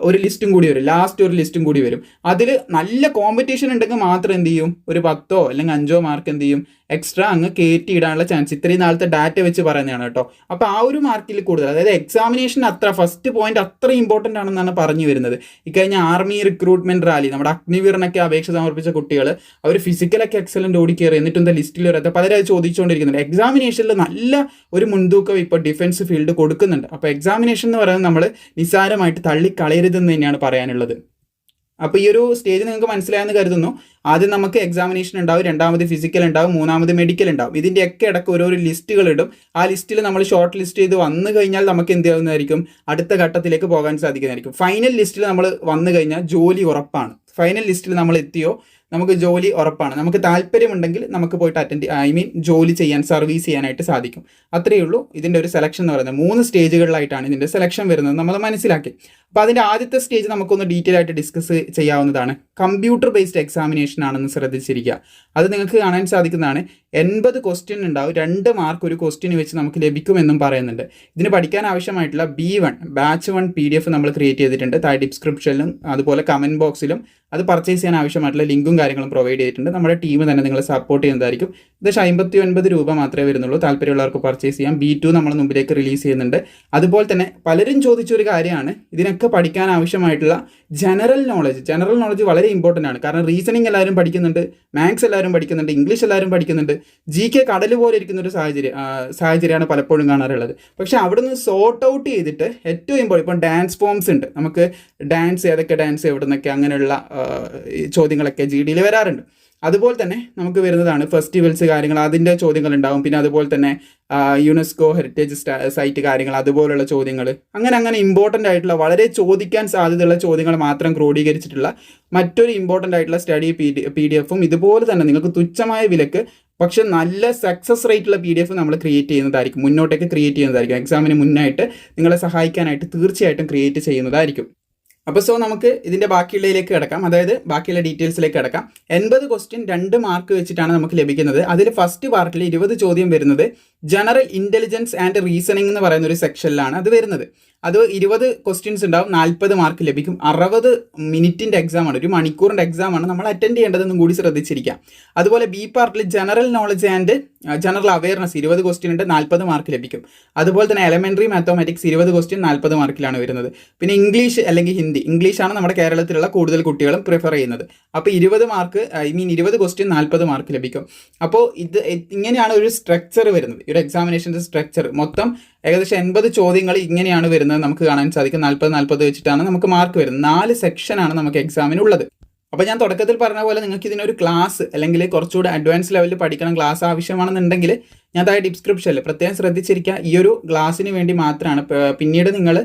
ഒരു ലിസ്റ്റും കൂടി വരും. ലാസ്റ്റ് ഒരു ലിസ്റ്റും കൂടി വരും. അതിൽ നല്ല കോമ്പറ്റീഷൻ ഉണ്ടെങ്കിൽ മാത്രം എന്ത് ചെയ്യും, ഒരു 10 അല്ലെങ്കിൽ 5 മാർക്ക് എന്ത് ചെയ്യും, എക്സ്ട്രാ അങ്ങ് കയറ്റി ഇടാനുള്ള ചാൻസ് ഇത്രയും നാളത്തെ ഡാറ്റ വെച്ച് പറയുന്നതാണ് കേട്ടോ. അപ്പോൾ ആ ഒരു മാർക്കിൽ കൂടുതൽ, അതായത് എക്സാമിനേഷൻ അത്ര ഫസ്റ്റ് പോയിന്റ് അത്ര ഇമ്പോർട്ടൻ്റ് ആണെന്നാണ് പറഞ്ഞു വരുന്നത്. ഇക്കഴിഞ്ഞ ആർമി റിക്രൂട്ട്മെന്റ് റാലി നമ്മുടെ അഗ്നിവീറിനൊക്കെ അപേക്ഷ സമർപ്പിച്ച കുട്ടികൾ അവർ ഫിസിക്കലൊക്കെ എക്സലന്റ് ഓടി കയറി, എന്നിട്ടും ലിസ്റ്റിൽ വരാത്ത പലരും അത് ചോദിച്ചുകൊണ്ടിരിക്കുന്നുണ്ട്. എക്സാമിനേഷനിൽ നല്ല ഒരു മുൻതൂക്കം ഇപ്പോൾ ഡിഫൻസ് ഫീൽഡ് കൊടുക്കുന്നുണ്ട്. അപ്പോൾ എക്സാമിനേഷൻ എന്ന് പറയുന്നത് നമ്മൾ നിസ്സാരമായിട്ട് തള്ളിക്കളയരുതെന്ന് തന്നെയാണ് പറയാനുള്ളത്. അപ്പോൾ ഈ ഒരു സ്റ്റേജ് നിങ്ങൾക്ക് മനസ്സിലായെന്ന് കരുതുന്നു. ആദ്യം നമുക്ക് എക്സാമിനേഷൻ ഉണ്ടാവും, രണ്ടാമത് ഫിസിക്കൽ ഉണ്ടാവും, മൂന്നാമത് മെഡിക്കൽ ഉണ്ടാവും. ഇതിൻ്റെയൊക്കെ ഇടയ്ക്ക് ഓരോരോ ലിസ്റ്റുകൾ ഇടും. ആ ലിസ്റ്റിൽ നമ്മൾ ഷോർട്ട് ലിസ്റ്റ് ചെയ്ത് വന്നു കഴിഞ്ഞാൽ നമുക്ക് എന്ത് ചെയ്യുന്നതായിരിക്കും, അടുത്ത ഘട്ടത്തിലേക്ക് പോകാൻ സാധിക്കുന്നതായിരിക്കും. ഫൈനൽ ലിസ്റ്റിൽ നമ്മൾ വന്നു കഴിഞ്ഞാൽ ജോലി ഉറപ്പാണ്. ഫൈനൽ ലിസ്റ്റിൽ നമ്മൾ എത്തിയോ നമുക്ക് ജോലി ഉറപ്പാണ്. നമുക്ക് താല്പര്യമുണ്ടെങ്കിൽ നമുക്ക് പോയിട്ട് ജോലി ചെയ്യാൻ, സർവീസ് ചെയ്യാനായിട്ട് സാധിക്കും. അത്രയേ ഉള്ളൂ ഇതിൻ്റെ ഒരു സെലക്ഷൻ എന്ന് പറയുന്നത്. 3 സ്റ്റേജുകളിലായിട്ടാണ് ഇതിൻ്റെ സെലക്ഷൻ വരുന്നത്, നമ്മൾ മനസ്സിലാക്കി. അപ്പോൾ അതിൻ്റെ ആദ്യത്തെ സ്റ്റേജ് നമുക്കൊന്ന് ഡീറ്റെയിൽ ആയിട്ട് ഡിസ്കസ് ചെയ്യാവുന്നതാണ്. കമ്പ്യൂട്ടർ ബേസ്ഡ് എക്സാമിനേഷൻ ആണെന്ന് ശ്രദ്ധിച്ചിരിക്കുക. അത് നിങ്ങൾക്ക് കാണാൻ സാധിക്കുന്നതാണ്. 80 ക്വസ്റ്റ്യൻ ഉണ്ടാവും, 2 മാർക്ക് ഒരു ക്വസ്റ്റ്യന് വെച്ച് നമുക്ക് ലഭിക്കുമെന്നും പറയുന്നുണ്ട്. ഇതിന് പഠിക്കാൻ ആവശ്യമായിട്ടുള്ള B1 ബാച്ച് 1 PDF നമ്മൾ ക്രിയേറ്റ് ചെയ്തിട്ടുണ്ട്. താഴെ ഡിസ്ക്രിപ്ഷനിലും അതുപോലെ കമൻറ്റ് ബോക്സിലും അത് പർച്ചേസ് ചെയ്യാൻ ആവശ്യമായിട്ടുള്ള ലിങ്കും കാര്യങ്ങളും പ്രൊവൈഡ് ചെയ്തിട്ടുണ്ട്. നമ്മുടെ ടീം തന്നെ നിങ്ങളെ സപ്പോർട്ട് ചെയ്യുന്നതായിരിക്കും. ഏകദേശം 59 രൂപ മാത്രമേ വരുന്നുള്ളൂ. താല്പര്യമുള്ളവർക്ക് പർച്ചേസ് ചെയ്യാം. B2 നമ്മൾ മുമ്പിലേക്ക് റിലീസ് ചെയ്യുന്നുണ്ട്. അതുപോലെ തന്നെ പലരും ചോദിച്ചൊരു കാര്യമാണ്, ഇതിനൊക്കെ പഠിക്കാൻ ആവശ്യമായിട്ടുള്ള ജനറൽ നോളജ് വളരെ ഇമ്പോർട്ടൻ്റ് ആണ്. കാരണം റീസണിങ് എല്ലാവരും പഠിക്കുന്നുണ്ട്, മാത്സ് എല്ലാവരും പഠിക്കുന്നുണ്ട്, ഇംഗ്ലീഷ് എല്ലാവരും പഠിക്കുന്നുണ്ട്. GK കടൽ പോലെ ഇരിക്കുന്ന ഒരു സാഹചര്യമാണ് പലപ്പോഴും കാണാറുള്ളത്. പക്ഷേ അവിടുന്ന് സോർട്ട് ഔട്ട് ചെയ്തിട്ട് ഏറ്റവും ഇമ്പോർട്ടൻ്റ്, ഇപ്പം ഡാൻസ് ഫോംസ് ഉണ്ട്, നമുക്ക് ഡാൻസ് ഏതൊക്കെ ഡാൻസ് എവിടെ നിന്നൊക്കെ അങ്ങനെയുള്ള ചോദ്യങ്ങളൊക്കെ GDയിൽ വരാറുണ്ട്. അതുപോലെ തന്നെ നമുക്ക് വരുന്നതാണ് ഫെസ്റ്റിവൽസ് കാര്യങ്ങൾ, അതിൻ്റെ ചോദ്യങ്ങൾ ഉണ്ടാവും. പിന്നെ അതുപോലെ തന്നെ യുനെസ്കോ ഹെറിറ്റേജ് സൈറ്റ് കാര്യങ്ങൾ, അതുപോലുള്ള ചോദ്യങ്ങൾ, അങ്ങനെ ഇമ്പോർട്ടൻ്റ് ആയിട്ടുള്ള വളരെ ചോദിക്കാൻ സാധ്യതയുള്ള ചോദ്യങ്ങൾ മാത്രം ക്രോഡീകരിച്ചിട്ടുള്ള മറ്റൊരു ഇമ്പോർട്ടൻ്റ് ആയിട്ടുള്ള സ്റ്റഡി PDF ഇതുപോലെ തന്നെ നിങ്ങൾക്ക് തുച്ഛമായ വിലക്ക് പക്ഷെ നല്ല സക്സസ് റേറ്റുള്ള PDF നമ്മൾ ക്രിയേറ്റ് ചെയ്യുന്നതായിരിക്കും, മുന്നോട്ടേക്ക് ക്രിയേറ്റ് ചെയ്യുന്നതായിരിക്കും. എക്സാമിന് മുന്നായിട്ട് നിങ്ങളെ സഹായിക്കാനായിട്ട് തീർച്ചയായിട്ടും ക്രിയേറ്റ് ചെയ്യുന്നതായിരിക്കും. അപ്പോൾ നമുക്ക് ഇതിൻ്റെ ബാക്കിയുള്ളതിലേക്ക് കിടക്കാം, അതായത് ബാക്കിയുള്ള ഡീറ്റെയിൽസിലേക്ക് കിടക്കാം. 80 ക്വസ്റ്റ്യൻ 2 മാർക്ക് വെച്ചിട്ടാണ് നമുക്ക് ലഭിക്കുന്നത്. അതിൽ ഫസ്റ്റ് പാർട്ടിൽ 20 ചോദ്യം വരുന്നത് ജനറൽ ഇൻ്റലിജൻസ് ആൻഡ് റീസണിംഗ് എന്ന് പറയുന്ന ഒരു സെക്ഷനിലാണ് അത് വരുന്നത്. അത് 20 ക്വസ്റ്റ്യൻസ് ഉണ്ടാവും, 40 മാർക്ക് ലഭിക്കും. 60 മിനിറ്റിൻ്റെ എക്സാമാണ്, 1 മണിക്കൂറിൻ്റെ എക്സാമാണ് നമ്മൾ അറ്റൻഡ് ചെയ്യേണ്ടതെന്നും കൂടി ശ്രദ്ധിച്ചിരിക്കാം. അതുപോലെ B പാർട്ടിൽ general knowledge and general awareness 20 question ഉണ്ട്, 40 മാർക്ക് ലഭിക്കും. അതുപോലെ തന്നെ എലമെൻ്ററി മാത്തമാറ്റിക്സ് 20 ക്വസ്റ്റ്യൻ 40 മാർക്കിലാണ് വരുന്നത്. പിന്നെ ഇംഗ്ലീഷ് അല്ലെങ്കിൽ ഹിന്ദി, ഇംഗ്ലീഷാണ് നമ്മുടെ കേരളത്തിലുള്ള കൂടുതൽ കുട്ടികളും പ്രിഫർ ചെയ്യുന്നത്. അപ്പോൾ 20 മാർക്ക് 20 ക്വസ്റ്റ്യൻ 40 മാർക്ക് ലഭിക്കും. അപ്പോൾ ഇത് ഇങ്ങനെയാണ് ഒരു സ്ട്രക്ചർ വരുന്നത്, ഒരു എക്സാമിനേഷൻ്റെ സ്ട്രക്ചർ. മൊത്തം ഏകദേശം 80 ചോദ്യങ്ങൾ ഇങ്ങനെയാണ് വരുന്നത്, നമുക്ക് കാണാൻ സാധിക്കും. 40 വെച്ചിട്ടാണ് നമുക്ക് മാർക്ക് വരുന്നത്. 4 സെക്ഷനാണ് നമുക്ക് എക്സാമിനുള്ളത്. അപ്പോൾ ഞാൻ തുടക്കത്തിൽ പറഞ്ഞ പോലെ നിങ്ങൾക്ക് ഇതിനൊരു ക്ലാസ് അല്ലെങ്കിൽ കുറച്ചുകൂടി അഡ്വാൻസ് ലെവലിൽ പഠിക്കണം, ക്ലാസ് ആവശ്യമാണെന്നുണ്ടെങ്കിൽ ഞാൻ താഴെ ഡിസ്ക്രിപ്ഷനിൽ പ്രത്യേകം ശ്രദ്ധിച്ചിരിക്കുക. ഈ ഒരു ക്ലാസ്സിന് വേണ്ടി മാത്രമാണ്. പിന്നീട് നിങ്ങൾ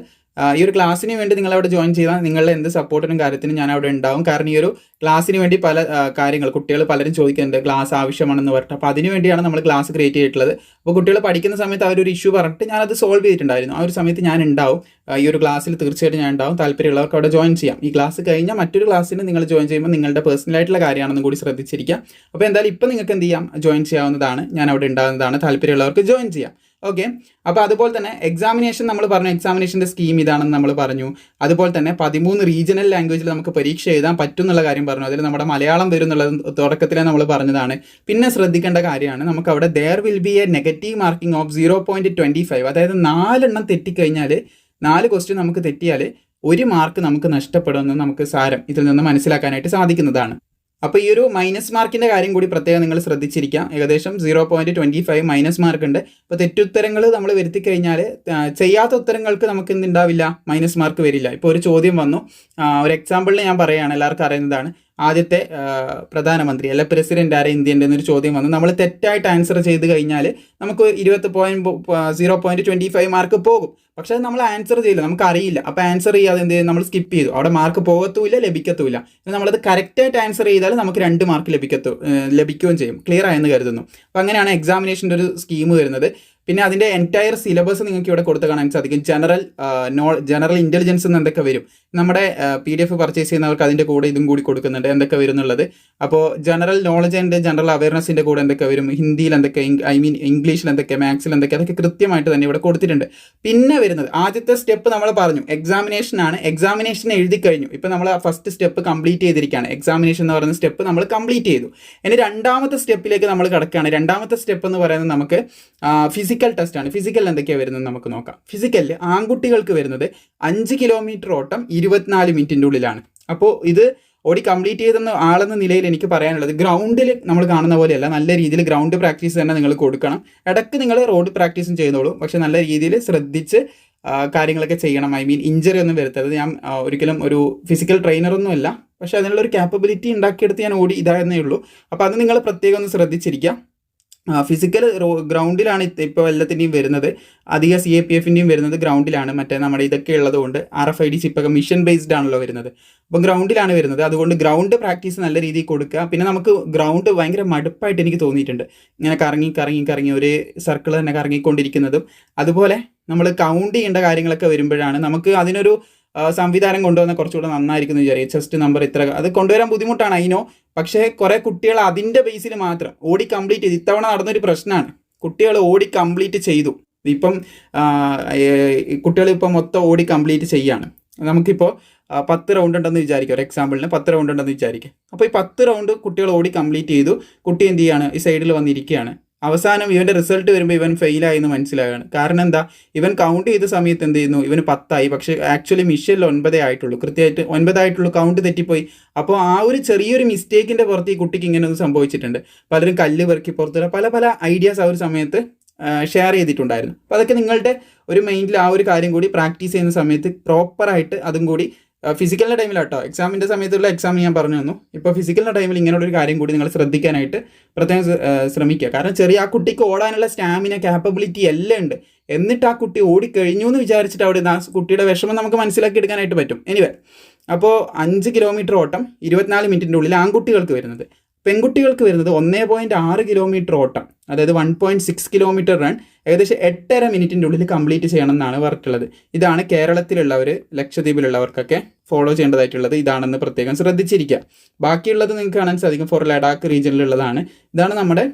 ഈ ഒരു ക്ലാസ്സിന് വേണ്ടി നിങ്ങൾ അവിടെ ജോയിൻ ചെയ്താൽ നിങ്ങളുടെ എന്ത് സപ്പോർട്ടിനും കാര്യത്തിനും ഞാൻ അവിടെ ഉണ്ടാവും. കാരണം ഈ ഒരു ക്ലാസ്സിന് വേണ്ടി പല കാര്യങ്ങൾ കുട്ടികൾ പലരും ചോദിക്കുന്നുണ്ട്, ക്ലാസ് ആവശ്യമാണെന്ന് പറഞ്ഞിട്ട്. അപ്പോൾ അതിന് വേണ്ടിയാണ് നമ്മൾ ക്ലാസ് ക്രിയേറ്റ് ചെയ്തിട്ടുള്ളത്. അപ്പോൾ കുട്ടികൾ പഠിക്കുന്ന സമയത്ത് അവരൊരു ഇഷ്യൂ പറഞ്ഞിട്ട് ഞാനത് സോൾവ് ചെയ്തിട്ടുണ്ടായിരുന്നു. ആ ഒരു സമയത്ത് ഞാൻ ഉണ്ടാവും, ഈ ഒരു ക്ലാസ്സിൽ തീർച്ചയായിട്ടും ഞാൻ ഉണ്ടാവും. താല്പര്യമുള്ളവർക്ക് അവിടെ ജോയിൻ ചെയ്യാം. ഈ ക്ലാസ് കഴിഞ്ഞാൽ മറ്റൊരു ക്ലാസ്സിന് നിങ്ങൾ ജോയിൻ ചെയ്യുമ്പോൾ നിങ്ങളുടെ പേഴ്സണലായിട്ടുള്ള കാര്യമാണെന്നും കൂടി ശ്രദ്ധിച്ചിരിക്കുക. അപ്പോൾ എന്തായാലും ഇപ്പോൾ നിങ്ങൾക്ക് എന്ത് ചെയ്യാം, ജോയിൻ ചെയ്യാവുന്നതാണ്. ഞാൻ അവിടെ ഉണ്ടാകുന്നതാണ്, താല്പര്യമുള്ളവർക്ക് ജോയിൻ ചെയ്യാം. ഓക്കെ. അപ്പോൾ അതുപോലെ തന്നെ എക്സാമിനേഷൻ നമ്മൾ പറഞ്ഞു, എക്സാമിനേഷൻ്റെ സ്കീം ഇതാണെന്ന് നമ്മൾ പറഞ്ഞു. അതുപോലെ തന്നെ 13 റീജിയണൽ ലാംഗ്വേജിൽ നമുക്ക് പരീക്ഷ എഴുതാൻ പറ്റും എന്നുള്ള കാര്യം പറഞ്ഞു. അതിൽ നമ്മുടെ മലയാളം വരും എന്നുള്ളത് തുടക്കത്തിലേ നമ്മൾ പറഞ്ഞതാണ്. പിന്നെ ശ്രദ്ധിക്കേണ്ട കാര്യമാണ്, നമുക്ക് അവിടെ there will be a negative marking of 0.25, അതായത് 4 എണ്ണം തെറ്റിക്കഴിഞ്ഞാൽ, 4 ക്വസ്റ്റ്യൻ നമുക്ക് തെറ്റിയാൽ 1 മാർക്ക് നമുക്ക് നഷ്ടപ്പെടുമെന്ന് നമുക്ക് സാരം ഇതിൽ നിന്ന് മനസ്സിലാക്കാനായിട്ട് സാധിക്കുന്നതാണ്. അപ്പോൾ ഈ ഒരു മൈനസ് മാർക്കിൻ്റെ കാര്യം കൂടി പ്രത്യേകം നിങ്ങൾ ശ്രദ്ധിച്ചിരിക്കാം. ഏകദേശം 0.25 മൈനസ് മാർക്ക് ഉണ്ട്. അപ്പോൾ തെറ്റുത്തരങ്ങൾ നമ്മൾ വരുത്തി കഴിഞ്ഞാൽ ചെയ്യാത്ത ഉത്തരങ്ങൾക്ക് നമുക്ക് എന്തുണ്ടാവില്ല, മൈനസ് മാർക്ക് വരില്ല. ഇപ്പോൾ ഒരു ചോദ്യം വന്നു, ഒരു എക്സാമ്പിളിന് ഞാൻ പറയുകയാണ്, എല്ലാവർക്കും അറിയുന്നതാണ്. ആദ്യത്തെ പ്രധാനമന്ത്രി അല്ലെ പ്രസിഡന്റ് ആരെ ഇന്ത്യൻ്റെ എന്നൊരു ചോദ്യം വന്നു. നമ്മൾ തെറ്റായിട്ട് ആൻസർ ചെയ്ത് കഴിഞ്ഞാൽ നമുക്ക് 0.25 മാർക്ക് പോകും. പക്ഷേ നമ്മൾ ആൻസർ ചെയ്യില്ല, നമുക്ക് അറിയില്ല. അപ്പോൾ ആൻസർ ചെയ്യാതെ എന്ത് ചെയ്യും, നമ്മൾ സ്കിപ്പ് ചെയ്തു. അവിടെ മാർക്ക് പോകത്തുമില്ല, ലഭിക്കത്തുമില്ല. നമ്മളത് കറക്റ്റായിട്ട് ആൻസർ ചെയ്താൽ നമുക്ക് 2 മാർക്ക് ലഭിക്കുകയും ചെയ്യും. ക്ലിയർ ആയെന്ന് കരുതുന്നു. അപ്പോൾ അങ്ങനെയാണ് എക്സാമിനേഷൻ്റെ ഒരു സ്കീം വരുന്നത്. പിന്നെ അതിൻ്റെ എൻറ്റയർ സിലബസ് നിങ്ങൾക്ക് ഇവിടെ കൊടുത്ത് കാണാൻ സാധിക്കും. ജനറൽ ഇൻ്റലിജൻസ് എന്ന് എന്തൊക്കെ വരും, നമ്മുടെ PDF പർച്ചേസ് ചെയ്യുന്നവർക്ക് അതിൻ്റെ കൂടെ ഇതും കൂടി കൊടുക്കുന്നുണ്ട് എന്തൊക്കെ വരും എന്നുള്ളത്. അപ്പോൾ ജനറൽ നോളജ് ആൻഡ് ജനറൽ അവയർനെസ്സിൻ്റെ കൂടെ എന്തൊക്കെ വരും, ഹിന്ദിയിൽ എന്തൊക്കെ, ഇംഗ്ലീഷിൽ എന്തൊക്കെ, മാത്സിൽ എന്തൊക്കെ, അതൊക്കെ കൃത്യമായിട്ട് തന്നെ ഇവിടെ കൊടുത്തിട്ടുണ്ട്. പിന്നെ വരുന്നത് ആദ്യത്തെ സ്റ്റെപ്പ് നമ്മൾ പറഞ്ഞു എക്സാമിനേഷൻ ആണ്. എക്സാമിനേഷൻ എഴുതി കഴിഞ്ഞു. ഇപ്പം നമ്മൾ ഫസ്റ്റ് സ്റ്റെപ്പ് കംപ്ലീറ്റ് ചെയ്തിരിക്കുകയാണ്. എക്സാമിനേഷൻ എന്ന് പറയുന്ന സ്റ്റെപ്പ് നമ്മൾ കംപ്ലീറ്റ് ചെയ്തു. ഇനി രണ്ടാമത്തെ സ്റ്റെപ്പിലേക്ക് നമ്മൾ കിടക്കുകയാണ്. രണ്ടാമത്തെ സ്റ്റെപ്പ് എന്ന് പറയുന്നത് നമുക്ക് ഫിസിക്കൽ ടെസ്റ്റ് ആണ്. ഫിസിക്കൽ എന്തൊക്കെയാണ് വരുന്നത് നമുക്ക് നോക്കാം. ഫിസിക്കലിൽ ആൺകുട്ടികൾക്ക് വരുന്നത് 5 കിലോമീറ്റർ ഓട്ടം 24 മിനിറ്റിൻ്റെ ഉള്ളിലാണ്. അപ്പോൾ ഇത് ഓടി കംപ്ലീറ്റ് ചെയ്തെന്ന ആളെന്ന നിലയിൽ എനിക്ക് പറയാനുള്ളത്, ഗ്രൗണ്ടിൽ നമ്മൾ കാണുന്ന പോലെയല്ല, നല്ല രീതിയിൽ ഗ്രൗണ്ട് പ്രാക്ടീസ് തന്നെ നിങ്ങൾ കൊടുക്കണം. ഇടയ്ക്ക് നിങ്ങൾ റോഡ് പ്രാക്ടീസും ചെയ്തോളൂ, പക്ഷെ നല്ല രീതിയിൽ ശ്രദ്ധിച്ച് കാര്യങ്ങളൊക്കെ ചെയ്യണം. ഇഞ്ചറി ഒന്നും വരുത്തരുത്. ഞാൻ ഒരിക്കലും ഒരു ഫിസിക്കൽ ട്രെയിനറൊന്നുമല്ല, പക്ഷെ അതിനുള്ളൊരു ക്യാപ്പബിലിറ്റി ഉണ്ടാക്കിയെടുത്ത് ഞാൻ ഓടി ഇതായെന്നേ ഉള്ളൂ. അപ്പോൾ അത് നിങ്ങൾ പ്രത്യേകം ഒന്ന് ശ്രദ്ധിച്ചിരിക്കുക. ഫിസിക്കൽ ഗ്രൗണ്ടിലാണ് ഇപ്പോൾ എല്ലാത്തിൻ്റെയും വരുന്നത്. അധിക CAPFൻ്റെയും വരുന്നത് ഗ്രൗണ്ടിലാണ്. മറ്റേ നമ്മുടെ ഇതൊക്കെ ഉള്ളതുകൊണ്ട് RFID ചിപ്പൊക്കെ മിഷൻ ബേസ്ഡ് ആണല്ലോ വരുന്നത്. അപ്പോൾ ഗ്രൗണ്ടിലാണ് വരുന്നത്. അതുകൊണ്ട് ഗ്രൗണ്ട് പ്രാക്ടീസ് നല്ല രീതിയിൽ കൊടുക്കുക. പിന്നെ നമുക്ക് ഗ്രൗണ്ട് ഭയങ്കര മടുപ്പായിട്ട് എനിക്ക് തോന്നിയിട്ടുണ്ട്, ഇങ്ങനെ കറങ്ങി ഒരു സർക്കിൾ തന്നെ കറങ്ങിക്കൊണ്ടിരിക്കുന്നതും. അതുപോലെ നമ്മൾ കൗണ്ട് ചെയ്യേണ്ട കാര്യങ്ങളൊക്കെ വരുമ്പോഴാണ് നമുക്ക് അതിനൊരു സംവിധാനം കൊണ്ടുവന്നാൽ കുറച്ചുകൂടെ നന്നായിരിക്കും എന്ന് വിചാരിക്കും. ചെസ്റ്റ് നമ്പർ ഇത്ര, അത് കൊണ്ടുവരാൻ ബുദ്ധിമുട്ടാണ് അതിനോ. പക്ഷേ കുറേ കുട്ടികൾ അതിൻ്റെ ബേസിൽ മാത്രം ഓടി കംപ്ലീറ്റ് ചെയ്തു. ഇത്തവണ നടന്നൊരു പ്രശ്നമാണ്, കുട്ടികൾ ഓടി കംപ്ലീറ്റ് ചെയ്തു. ഇപ്പം കുട്ടികൾ ഇപ്പം മൊത്തം ഓടി കംപ്ലീറ്റ് ചെയ്യാണ്. നമുക്കിപ്പോൾ 10 റൗണ്ട് ഉണ്ടെന്ന് വിചാരിക്കും, ഒരു എക്സാമ്പിളിന് 10 റൗണ്ട് ഉണ്ടെന്ന് വിചാരിക്കും. അപ്പോൾ ഈ 10 റൗണ്ട് കുട്ടികൾ ഓടി കംപ്ലീറ്റ് ചെയ്തു. കുട്ടി എന്ത് ചെയ്യാണ്, ഈ സൈഡിൽ വന്നിരിക്കുകയാണ്. അവസാനം ഇവൻ്റെ റിസൾട്ട് വരുമ്പോൾ ഇവൻ ഫെയിലായി എന്ന് മനസ്സിലാവുകയാണ്. കാരണം എന്താ, ഇവൻ കൗണ്ട് ചെയ്ത സമയത്ത് എന്ത് ചെയ്യുന്നു, ഇവന് 10 ആയി, പക്ഷേ ആക്ച്വലി മിഷനിൽ 9 ആയിട്ടുള്ളൂ. കൃത്യമായിട്ട് 9 ആയിട്ടുള്ളൂ, കൗണ്ട് തെറ്റിപ്പോയി. അപ്പോൾ ആ ഒരു ചെറിയൊരു മിസ്റ്റേക്കിൻ്റെ പുറത്ത് ഈ കുട്ടിക്ക് ഇങ്ങനെ ഒന്ന് സംഭവിച്ചിട്ടുണ്ട്. പലരും കല്ല് പെറുക്കി പുറത്തുള്ള പല ഐഡിയാസ് ആ ഒരു സമയത്ത് ഷെയർ ചെയ്തിട്ടുണ്ടായിരുന്നു. അപ്പോൾ അതൊക്കെ നിങ്ങളുടെ ഒരു മൈൻഡിൽ ആ ഒരു കാര്യം കൂടി പ്രാക്ടീസ് ചെയ്യുന്ന സമയത്ത് പ്രോപ്പറായിട്ട് അതും കൂടി ഫിസിക്കലിൻ്റെ ടൈമിലാട്ടോ, എക്സാമിൻ്റെ സമയത്തുള്ള എക്സാം ഞാൻ പറഞ്ഞു തന്നു. ഇപ്പോൾ ഫിസിക്കലിൻ്റെ ടൈമിൽ ഇങ്ങനെയുള്ളൊരു കാര്യം കൂടി നിങ്ങൾ ശ്രദ്ധിക്കാനായിട്ട് പ്രത്യേകം ശ്രമിക്കുക. കാരണം ചെറിയ ആ കുട്ടിക്ക് ഓടാനുള്ള സ്റ്റാമിന, ക്യാപ്പബിലിറ്റി എല്ലാം ഉണ്ട്. എന്നിട്ട് ആ കുട്ടി ഓടിക്കഴിഞ്ഞു എന്ന് വിചാരിച്ചിട്ട് അവിടെ ആ കുട്ടിയുടെ വിഷമം നമുക്ക് മനസ്സിലാക്കി എടുക്കാനായിട്ട് പറ്റും. എനിവേ, അപ്പോൾ 5 കിലോമീറ്റർ ഓട്ടം 24 മിനിറ്റിൻ്റെ ഉള്ളിൽ ആൺകുട്ടികൾക്ക് വരുന്നത്. പെൺകുട്ടികൾക്ക് വരുന്നത് 1.6 കിലോമീറ്റർ ഓട്ടം, അതായത് 1.6 കിലോമീറ്റർ റൺ ഏകദേശം 8.5 മിനിറ്റിൻ്റെ ഉള്ളിൽ കംപ്ലീറ്റ് ചെയ്യണം എന്നാണ് പറഞ്ഞിട്ടുള്ളത്. ഇതാണ് കേരളത്തിലുള്ളവർ, ലക്ഷദ്വീപിലുള്ളവർക്കൊക്കെ ഫോളോ ചെയ്യേണ്ടതായിട്ടുള്ളത്. ഇതാണെന്ന് പ്രത്യേകം ശ്രദ്ധിച്ചിരിക്കുക. ബാക്കിയുള്ളത് നിങ്ങൾക്ക് കാണാൻ സാധിക്കും, ഫോർ ലഡാക്ക് റീജിയനിലുള്ളതാണ്. ഇതാണ് നമ്മുടെ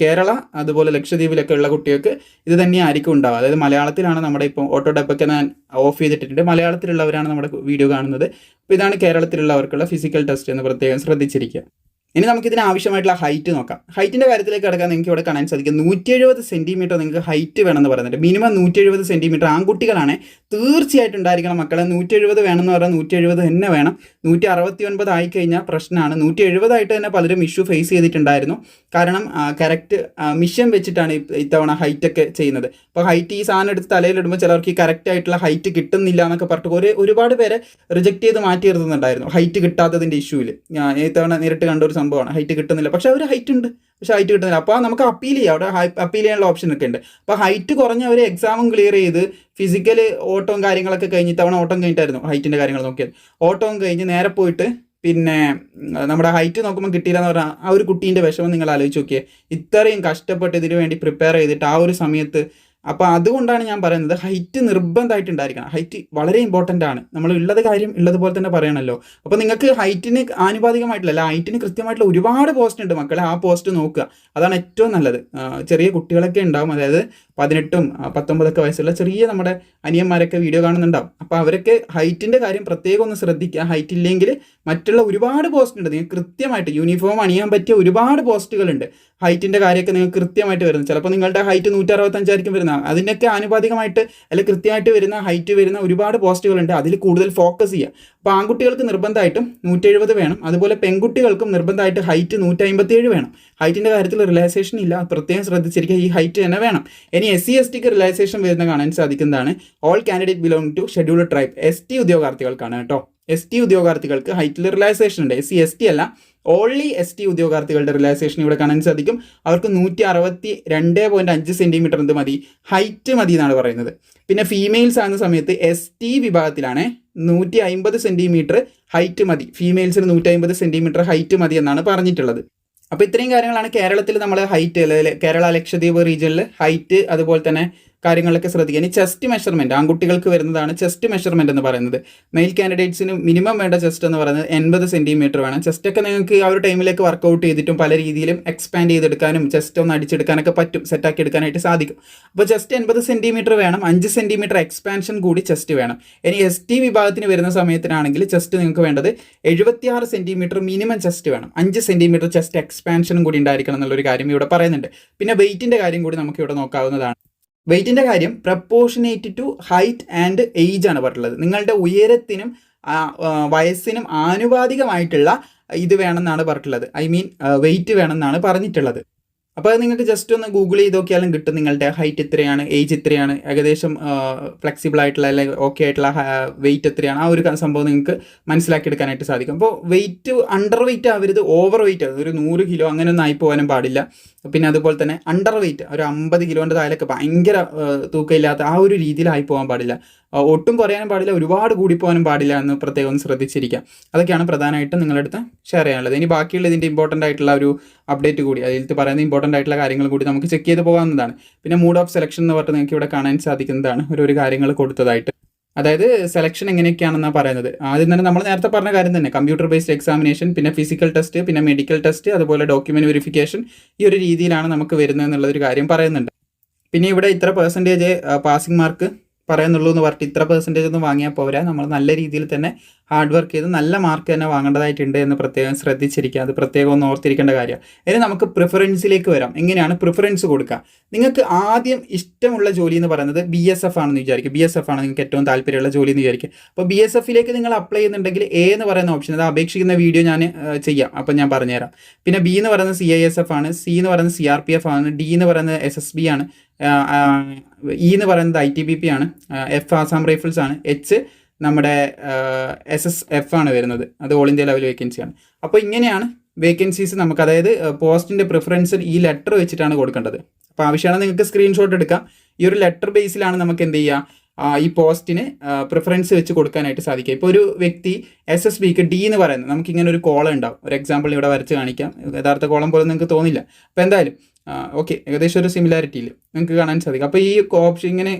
കേരള അതുപോലെ ലക്ഷദ്വീപിലൊക്കെ ഉള്ള കുട്ടികൾക്ക് ഇത് തന്നെയായിരിക്കും ഉണ്ടാവുക. അതായത് മലയാളത്തിലാണ് നമ്മുടെ ഇപ്പോൾ ഓട്ടോ ഡെപ്പൊക്കെ ഞാൻ ഓഫ് ചെയ്തിട്ടിട്ടുണ്ട്. മലയാളത്തിലുള്ളവരാണ് നമ്മുടെ വീഡിയോ കാണുന്നത്. അപ്പോൾ ഇതാണ് കേരളത്തിലുള്ളവർക്കുള്ള ഫിസിക്കൽ ടെസ്റ്റ് എന്ന് പ്രത്യേകം ശ്രദ്ധിച്ചിരിക്കുക. ഇനി നമുക്കിതിന് ആവശ്യമായിട്ടുള്ള ഹൈറ്റ് നോക്കാം. ഹൈറ്റിൻ്റെ കാര്യത്തിലേക്ക് കിടക്കാൻ നിങ്ങൾക്ക് ഇവിടെ കാണാൻ സാധിക്കും 170 സെൻറ്റിമീറ്റർ നിങ്ങൾക്ക് ഹൈറ്റ് വേണമെന്ന് പറയുന്നുണ്ട്. Minimum 170 centimetre. ആൺകുട്ടികളാണ്, തീർച്ചയായിട്ടും ഉണ്ടായിരിക്കണം മക്കളെ. 170 വേണമെന്ന് പറഞ്ഞാൽ 170 തന്നെ വേണം. 169 ആയിക്കഴിഞ്ഞാൽ പ്രശ്നമാണ്. 170 ആയിട്ട് തന്നെ പലരും ഇഷ്യൂ ഫേസ് ചെയ്തിട്ടുണ്ടായിരുന്നു. കാരണം കറക്റ്റ് മിഷൻ വെച്ചിട്ടാണ് ഇത്തവണ ഹൈറ്റൊക്കെ ചെയ്യുന്നത്. അപ്പോൾ ഹൈറ്റ് ഈ സാധനം എടുത്ത് തലയിലിടുമ്പോൾ ചിലർക്ക് ഈ കറക്റ്റ് ആയിട്ടുള്ള ഹൈറ്റ് കിട്ടുന്നില്ല എന്നൊക്കെ പറഞ്ഞിട്ട് ഒരുപാട് പേരെ റിജക്റ്റ് ചെയ്ത് മാറ്റി നിർത്തുന്നുണ്ടായിരുന്നു ഹൈറ്റ് കിട്ടാത്തതിൻ്റെ ഇഷ്യൂവിൽ. ഇത്തവണ നേരിട്ട് കണ്ട ഒരു സംഭവമാണ്, ഹൈറ്റ് കിട്ടുന്നില്ല. പക്ഷേ അവർ ഹൈറ്റ് ഉണ്ട്, പക്ഷേ ഹൈറ്റ് കിട്ടുന്നില്ല. അപ്പോൾ നമുക്ക് അപ്പീൽ ചെയ്യാം, അവിടെ അപ്പീൽ ചെയ്യാനുള്ള ഓപ്ഷൻ ഒക്കെ ഉണ്ട്. അപ്പോൾ ഹൈറ്റ് കുറഞ്ഞ അവർ എക്സാമും ക്ലിയർ ചെയ്ത് ഫിസിക്കൽ ഓട്ടവും കാര്യങ്ങളൊക്കെ കഴിഞ്ഞ്, തവണ ഓട്ടം കഴിഞ്ഞിട്ടായിരുന്നു ഹൈറ്റിൻ്റെ കാര്യങ്ങൾ നോക്കിയത്. ഓട്ടവും കഴിഞ്ഞ് നേരെ പോയിട്ട് പിന്നെ നമ്മുടെ ഹൈറ്റ് നോക്കുമ്പോൾ കിട്ടിയില്ല എന്ന് പറഞ്ഞാൽ ആ ഒരു കുട്ടീൻ്റെ വിഷമം നിങ്ങൾ ആലോചിച്ച് നോക്കിയേ. ഇത്രയും കഷ്ടപ്പെട്ട് ഇതിനു വേണ്ടി പ്രിപ്പയർ ചെയ്തിട്ട് ആ ഒരു സമയത്ത്. അപ്പോൾ അതുകൊണ്ടാണ് ഞാൻ പറയുന്നത് ഹൈറ്റ് നിർബന്ധമായിട്ട് ഉണ്ടായിരിക്കണം. ഹൈറ്റ് വളരെ ഇമ്പോർട്ടൻ്റ് ആണ്. നമ്മൾ ഉള്ളത് കാര്യം ഉള്ളതുപോലെ തന്നെ പറയണമല്ലോ. അപ്പോൾ നിങ്ങൾക്ക് ഹൈറ്റിന് ആനുപാതികമായിട്ടില്ല, ഹൈറ്റിന് കൃത്യമായിട്ടുള്ള ഒരുപാട് പോസ്റ്റ് ഉണ്ട് മക്കളെ. ആ പോസ്റ്റ് നോക്കുക, അതാണ് ഏറ്റവും നല്ലത്. ചെറിയ കുട്ടികളൊക്കെ ഉണ്ടാവും, അതായത് 18ഉം 19ഒക്കെ വയസ്സുള്ള ചെറിയ നമ്മുടെ അനിയന്മാരൊക്കെ വീഡിയോ കാണുന്നുണ്ടാവും. അപ്പോൾ അവരൊക്കെ ഹൈറ്റിൻ്റെ കാര്യം പ്രത്യേകം ഒന്ന് ശ്രദ്ധിക്കുക. ഹൈറ്റ് ഇല്ലെങ്കിൽ മറ്റുള്ള ഒരുപാട് പോസ്റ്റ് ഉണ്ട്. നിങ്ങൾക്ക് കൃത്യമായിട്ട് യൂണിഫോം അണിയാൻ പറ്റിയ ഒരുപാട് പോസ്റ്റുകളുണ്ട്. ഹൈറ്റിൻ്റെ കാര്യമൊക്കെ നിങ്ങൾക്ക് കൃത്യമായിട്ട് വരുന്നത്. ചിലപ്പോൾ നിങ്ങളുടെ ഹൈറ്റ് 165 ആയിരിക്കും വരുന്നത്. അതിനൊക്കെ ആനുപാതികമായിട്ട് അല്ലെങ്കിൽ കൃത്യമായിട്ട് വരുന്ന ഹൈറ്റ് വരുന്ന ഒരുപാട് പോസ്റ്റുകളുണ്ട്. അതിൽ കൂടുതൽ ഫോക്കസ് ചെയ്യുക. അപ്പോൾ ആൺകുട്ടികൾക്ക് നിർബന്ധമായിട്ടും 170 വേണം. അതുപോലെ പെൺകുട്ടികൾക്കും നിർബന്ധമായിട്ട് ഹൈറ്റ് 157 വേണം. ഹൈറ്റിൻ്റെ കാര്യത്തിൽ റിലാക്സേഷൻ ഇല്ല, പ്രത്യേകം ശ്രദ്ധിച്ചിരിക്കുക. ഈ ഹൈറ്റ് തന്നെ വേണം. ഇനി SC STക്ക് റിലാക്സേഷൻ വരുന്ന കാണാൻ സാധിക്കുന്നതാണ്. All candidate belong to scheduled tribe. ST ഉദ്യോഗാർത്ഥികൾക്കാണ് കേട്ടോ. ST ഉദ്യോഗാർത്ഥികൾക്ക് ഹൈറ്റിൽ റിലാക്സേഷൻ ഉണ്ട്. SC ST അല്ല, ഓൺലി ST ഉദ്യോഗാർത്ഥികളുടെ റിലാക്സേഷൻ ഇവിടെ കാണാൻ സാധിക്കും. അവർക്ക് 162.5 സെൻറ്റിമീറ്റർ എന്ത് മതി, ഹൈറ്റ് മതി എന്നാണ് പറയുന്നത്. പിന്നെ ഫീമെയിൽസ് ആകുന്ന സമയത്ത് ST വിഭാഗത്തിലാണ് 150 സെൻറ്റിമീറ്റർ ഹൈറ്റ് മതി. ഫീമെയിൽസിന് 150 സെൻറ്റിമീറ്റർ ഹൈറ്റ് മതി എന്നാണ് പറഞ്ഞിട്ടുള്ളത്. അപ്പോൾ ഇത്രയും കാര്യങ്ങളാണ് കേരളത്തിൽ നമ്മൾ ഹൈറ്റ്, കേരള ലക്ഷദ്വീപ് റീജിയനിൽ ഹൈറ്റ് അതുപോലെ തന്നെ കാര്യങ്ങളൊക്കെ ശ്രദ്ധിക്കുക. ഇനി ചെസ്റ്റ് മെഷർമെൻറ്റ് ആൺകുട്ടികൾക്ക് വരുന്നതാണ് ചെസ്റ്റ് മെഷർമെൻറ്റ് എന്ന് പറയുന്നത്. മെയിൽ കാൻഡിഡേറ്റ്സിന് മിനിമം വേണ്ട ചെസ്റ്റ് എന്ന് പറയുന്നത് 80 സെൻറ്റിമീറ്റർ വേണം. ചെസ്റ്റൊക്കെ നിങ്ങൾക്ക് ആ ഒരു ടൈമിലേക്ക് വർക്കൗട്ട് ചെയ്തിട്ടും പല രീതിയിലും എക്സ്പാൻഡ് ചെയ്തെടുക്കാനും ചെസ്റ്റ് ഒന്ന് അടിച്ചെടുക്കാനൊക്കെ പറ്റും, സെറ്റാക്കി എടുക്കാനായിട്ട് സാധിക്കും. അപ്പോൾ ചെസ്റ്റ് 80 സെൻറ്റിമീറ്റർ വേണം, 5 സെൻറ്റിമീറ്റർ എക്സ്പാൻഷൻ കൂടി ചെസ്റ്റ് വേണം. ഇനി ST വിഭാഗത്തിന് വരുന്ന സമയത്തിനാണെങ്കിൽ ചെസ്റ്റ് നിങ്ങൾക്ക് വേണ്ടത് 76 സെൻറ്റിമീറ്റർ മിനിമം ചെസ്റ്റ് വേണം, 5 സെൻറ്റിമീറ്റർ ചെസ്റ്റ് എക്സ്പാൻഷനും കൂടി ഉണ്ടായിരിക്കണം എന്നുള്ളൊരു കാര്യം ഇവിടെ പറയുന്നുണ്ട്. പിന്നെ വെയിറ്റിൻ്റെ കാര്യം കൂടി നമുക്ക് ഇവിടെ നോക്കാവുന്നതാണ്. വെയിറ്റിൻ്റെ കാര്യം proportionate to height and age ആണ് പറഞ്ഞിട്ടുള്ളത്. നിങ്ങളുടെ ഉയരത്തിനും വയസ്സിനും ആനുപാതികമായിട്ടുള്ള ഇത് വേണമെന്നാണ് പറഞ്ഞിട്ടുള്ളത്. ഐ മീൻ വെയിറ്റ് വേണമെന്നാണ് പറഞ്ഞിട്ടുള്ളത്. അപ്പോൾ അത് നിങ്ങൾക്ക് ജസ്റ്റ് ഒന്ന് ഗൂഗിൾ ചെയ്ത് നോക്കിയാലും കിട്ടും. നിങ്ങളുടെ ഹൈറ്റ് എത്രയാണ്, ഏജ് എത്രയാണ്, ഏകദേശം ഫ്ലെക്സിബിൾ ആയിട്ടുള്ള അല്ലെങ്കിൽ ഓക്കെ ആയിട്ടുള്ള വെയിറ്റ് എത്രയാണ്, ആ ഒരു സംഭവം നിങ്ങൾക്ക് മനസ്സിലാക്കിയെടുക്കാനായിട്ട് സാധിക്കും. അപ്പോൾ വെയിറ്റ് അണ്ടർ വെയിറ്റ് ആവരുത്, ഓവർ വെയിറ്റ് ഒരു 100 കിലോ അങ്ങനെ ഒന്നും ആയി പോകാനും പാടില്ല. പിന്നെ അതുപോലെ തന്നെ അണ്ടർ വെയിറ്റ് ഒരു 50 കിലോൻ്റെ താഴേക്ക് ഭയങ്കര തൂക്കമില്ലാത്ത ആ ഒരു രീതിയിലായി പോകാൻ പാടില്ല. ഒട്ടും കുറയാനും പാടില്ല, ഒരുപാട് കൂടിപ്പോകാനും പാടില്ല എന്ന് പ്രത്യേകം ഒന്ന് ശ്രദ്ധിച്ചിരിക്കുക. അതൊക്കെയാണ് പ്രധാനമായിട്ടും നിങ്ങളുടെ അടുത്ത് ഷെയർ ചെയ്യാനുള്ളത്. ഇനി ബാക്കിയുള്ള ഇതിൻ്റെ ഇമ്പോർട്ടൻ്റ് ആയിട്ടുള്ള ഒരു അപ്ഡേറ്റ് കൂടി, അതിൽ പറയുന്ന ഇമ്പോർട്ടൻ്റ് ആയിട്ടുള്ള കാര്യങ്ങൾ കൂടി നമുക്ക് ചെക്ക് ചെയ്ത് പോകാവുന്നതാണ്. പിന്നെ മൂഡ് ഓഫ് സെലക്ഷൻ എന്ന് പറഞ്ഞാൽ നിങ്ങൾക്ക് ഇവിടെ കാണാൻ സാധിക്കുന്നതാണ് ഒരു കാര്യങ്ങൾ കൊടുത്തതായിട്ട്. അതായത് സെലക്ഷൻ എങ്ങനെയൊക്കെയാണെന്നാണ് പറയുന്നത്. ആദ്യം തന്നെ നമ്മൾ നേരത്തെ പറഞ്ഞ കാര്യം തന്നെ, കമ്പ്യൂട്ടർ ബേസ്ഡ് എക്സാമിനേഷൻ, പിന്നെ ഫിസിക്കൽ ടെസ്റ്റ്, പിന്നെ മെഡിക്കൽ ടെസ്റ്റ്, അതുപോലെ ഡോക്യുമെൻറ്റ് വെരിഫിക്കേഷൻ, ഈ ഒരു രീതിയിലാണ് നമുക്ക് വരുന്നത് എന്നുള്ളൊരു കാര്യം പറയുന്നുണ്ട്. പിന്നെ ഇവിടെ ഇത്ര പെർസെൻറ്റേജ് പാസിംഗ് മാർക്ക് പറയുന്നുള്ളൂ എന്ന് പറഞ്ഞിട്ട് ഇത്ര പെർസെൻറ്റേജ് ഒന്നും വാങ്ങിയാൽ പോരാ. നമ്മൾ നല്ല രീതിയിൽ തന്നെ ഹാർഡ് വർക്ക് ചെയ്ത് നല്ല മാർക്ക് തന്നെ വാങ്ങേണ്ടതായിട്ടുണ്ട് എന്ന് പ്രത്യേകം ശ്രദ്ധിച്ചിരിക്കുക. അത് പ്രത്യേകം ഒന്ന് ഓർത്തിരിക്കേണ്ട കാര്യമാണ്. ഇനി നമുക്ക് പ്രിഫറൻസിലേക്ക് വരാം. എങ്ങനെയാണ് പ്രിഫറൻസ് കൊടുക്കുക? നിങ്ങൾക്ക് ആദ്യം ഇഷ്ടമുള്ള ജോലി എന്ന് പറയുന്നത് BSF ആണെന്ന് വിചാരിക്കും. BSF ആണ് നിങ്ങൾക്ക് ഏറ്റവും താല്പര്യമുള്ള ജോലി എന്ന് വിചാരിക്കും. അപ്പോൾ BSFിലേക്ക് നിങ്ങൾ അപ്ലൈ ചെയ്യുന്നുണ്ടെങ്കിൽ A എന്ന് പറയുന്ന ഓപ്ഷൻ, അത് അപേക്ഷിക്കുന്ന വീഡിയോ ഞാൻ ചെയ്യാം, അപ്പോൾ ഞാൻ പറഞ്ഞുതരാം. പിന്നെ B എന്ന് പറയുന്നത് CISF ആണ്, C എന്ന് പറയുന്നത് CRPF ആണ്, D എന്ന് പറയുന്നത് SSB ആണ്, E എന്ന് പറയുന്നത് ITBP ആണ്, F ആസാം റൈഫിൾസ് ആണ്, H നമ്മുടെ SSF ആണ് വരുന്നത്, അത് ഓൾ ഇന്ത്യ ലെവൽ വേക്കൻസിയാണ്. അപ്പോൾ ഇങ്ങനെയാണ് വേക്കൻസീസ് നമുക്ക്, അതായത് പോസ്റ്റിൻ്റെ പ്രിഫറൻസ് ഈ ലെറ്റർ വെച്ചിട്ടാണ് കൊടുക്കേണ്ടത്. അപ്പോൾ ആവശ്യമാണ് നിങ്ങൾക്ക് സ്ക്രീൻഷോട്ട് എടുക്കാം. ഈ ഒരു ലെറ്റർ ബേസിലാണ് നമുക്ക് എന്ത് ചെയ്യുക, ഈ പോസ്റ്റിന് പ്രിഫറൻസ് വെച്ച് കൊടുക്കാനായിട്ട് സാധിക്കുക. ഇപ്പോൾ ഒരു വ്യക്തി SSBക്ക് D എന്ന് പറയുന്നത്, നമുക്കിങ്ങനെ ഒരു കോളം ഉണ്ടാവും. ഒരു എക്സാമ്പിൾ ഇവിടെ വരച്ച് കാണിക്കാം. യഥാർത്ഥ കോളം പോലെ നിങ്ങൾക്ക് തോന്നില്ല. അപ്പോൾ എന്തായാലും ഓക്കെ, ഏകദേശം ഒരു സിമിലാരിറ്റിയിൽ നിങ്ങൾക്ക് കാണാൻ സാധിക്കും. അപ്പോൾ ഈ ഓപ്ഷൻ ഇങ്ങനെ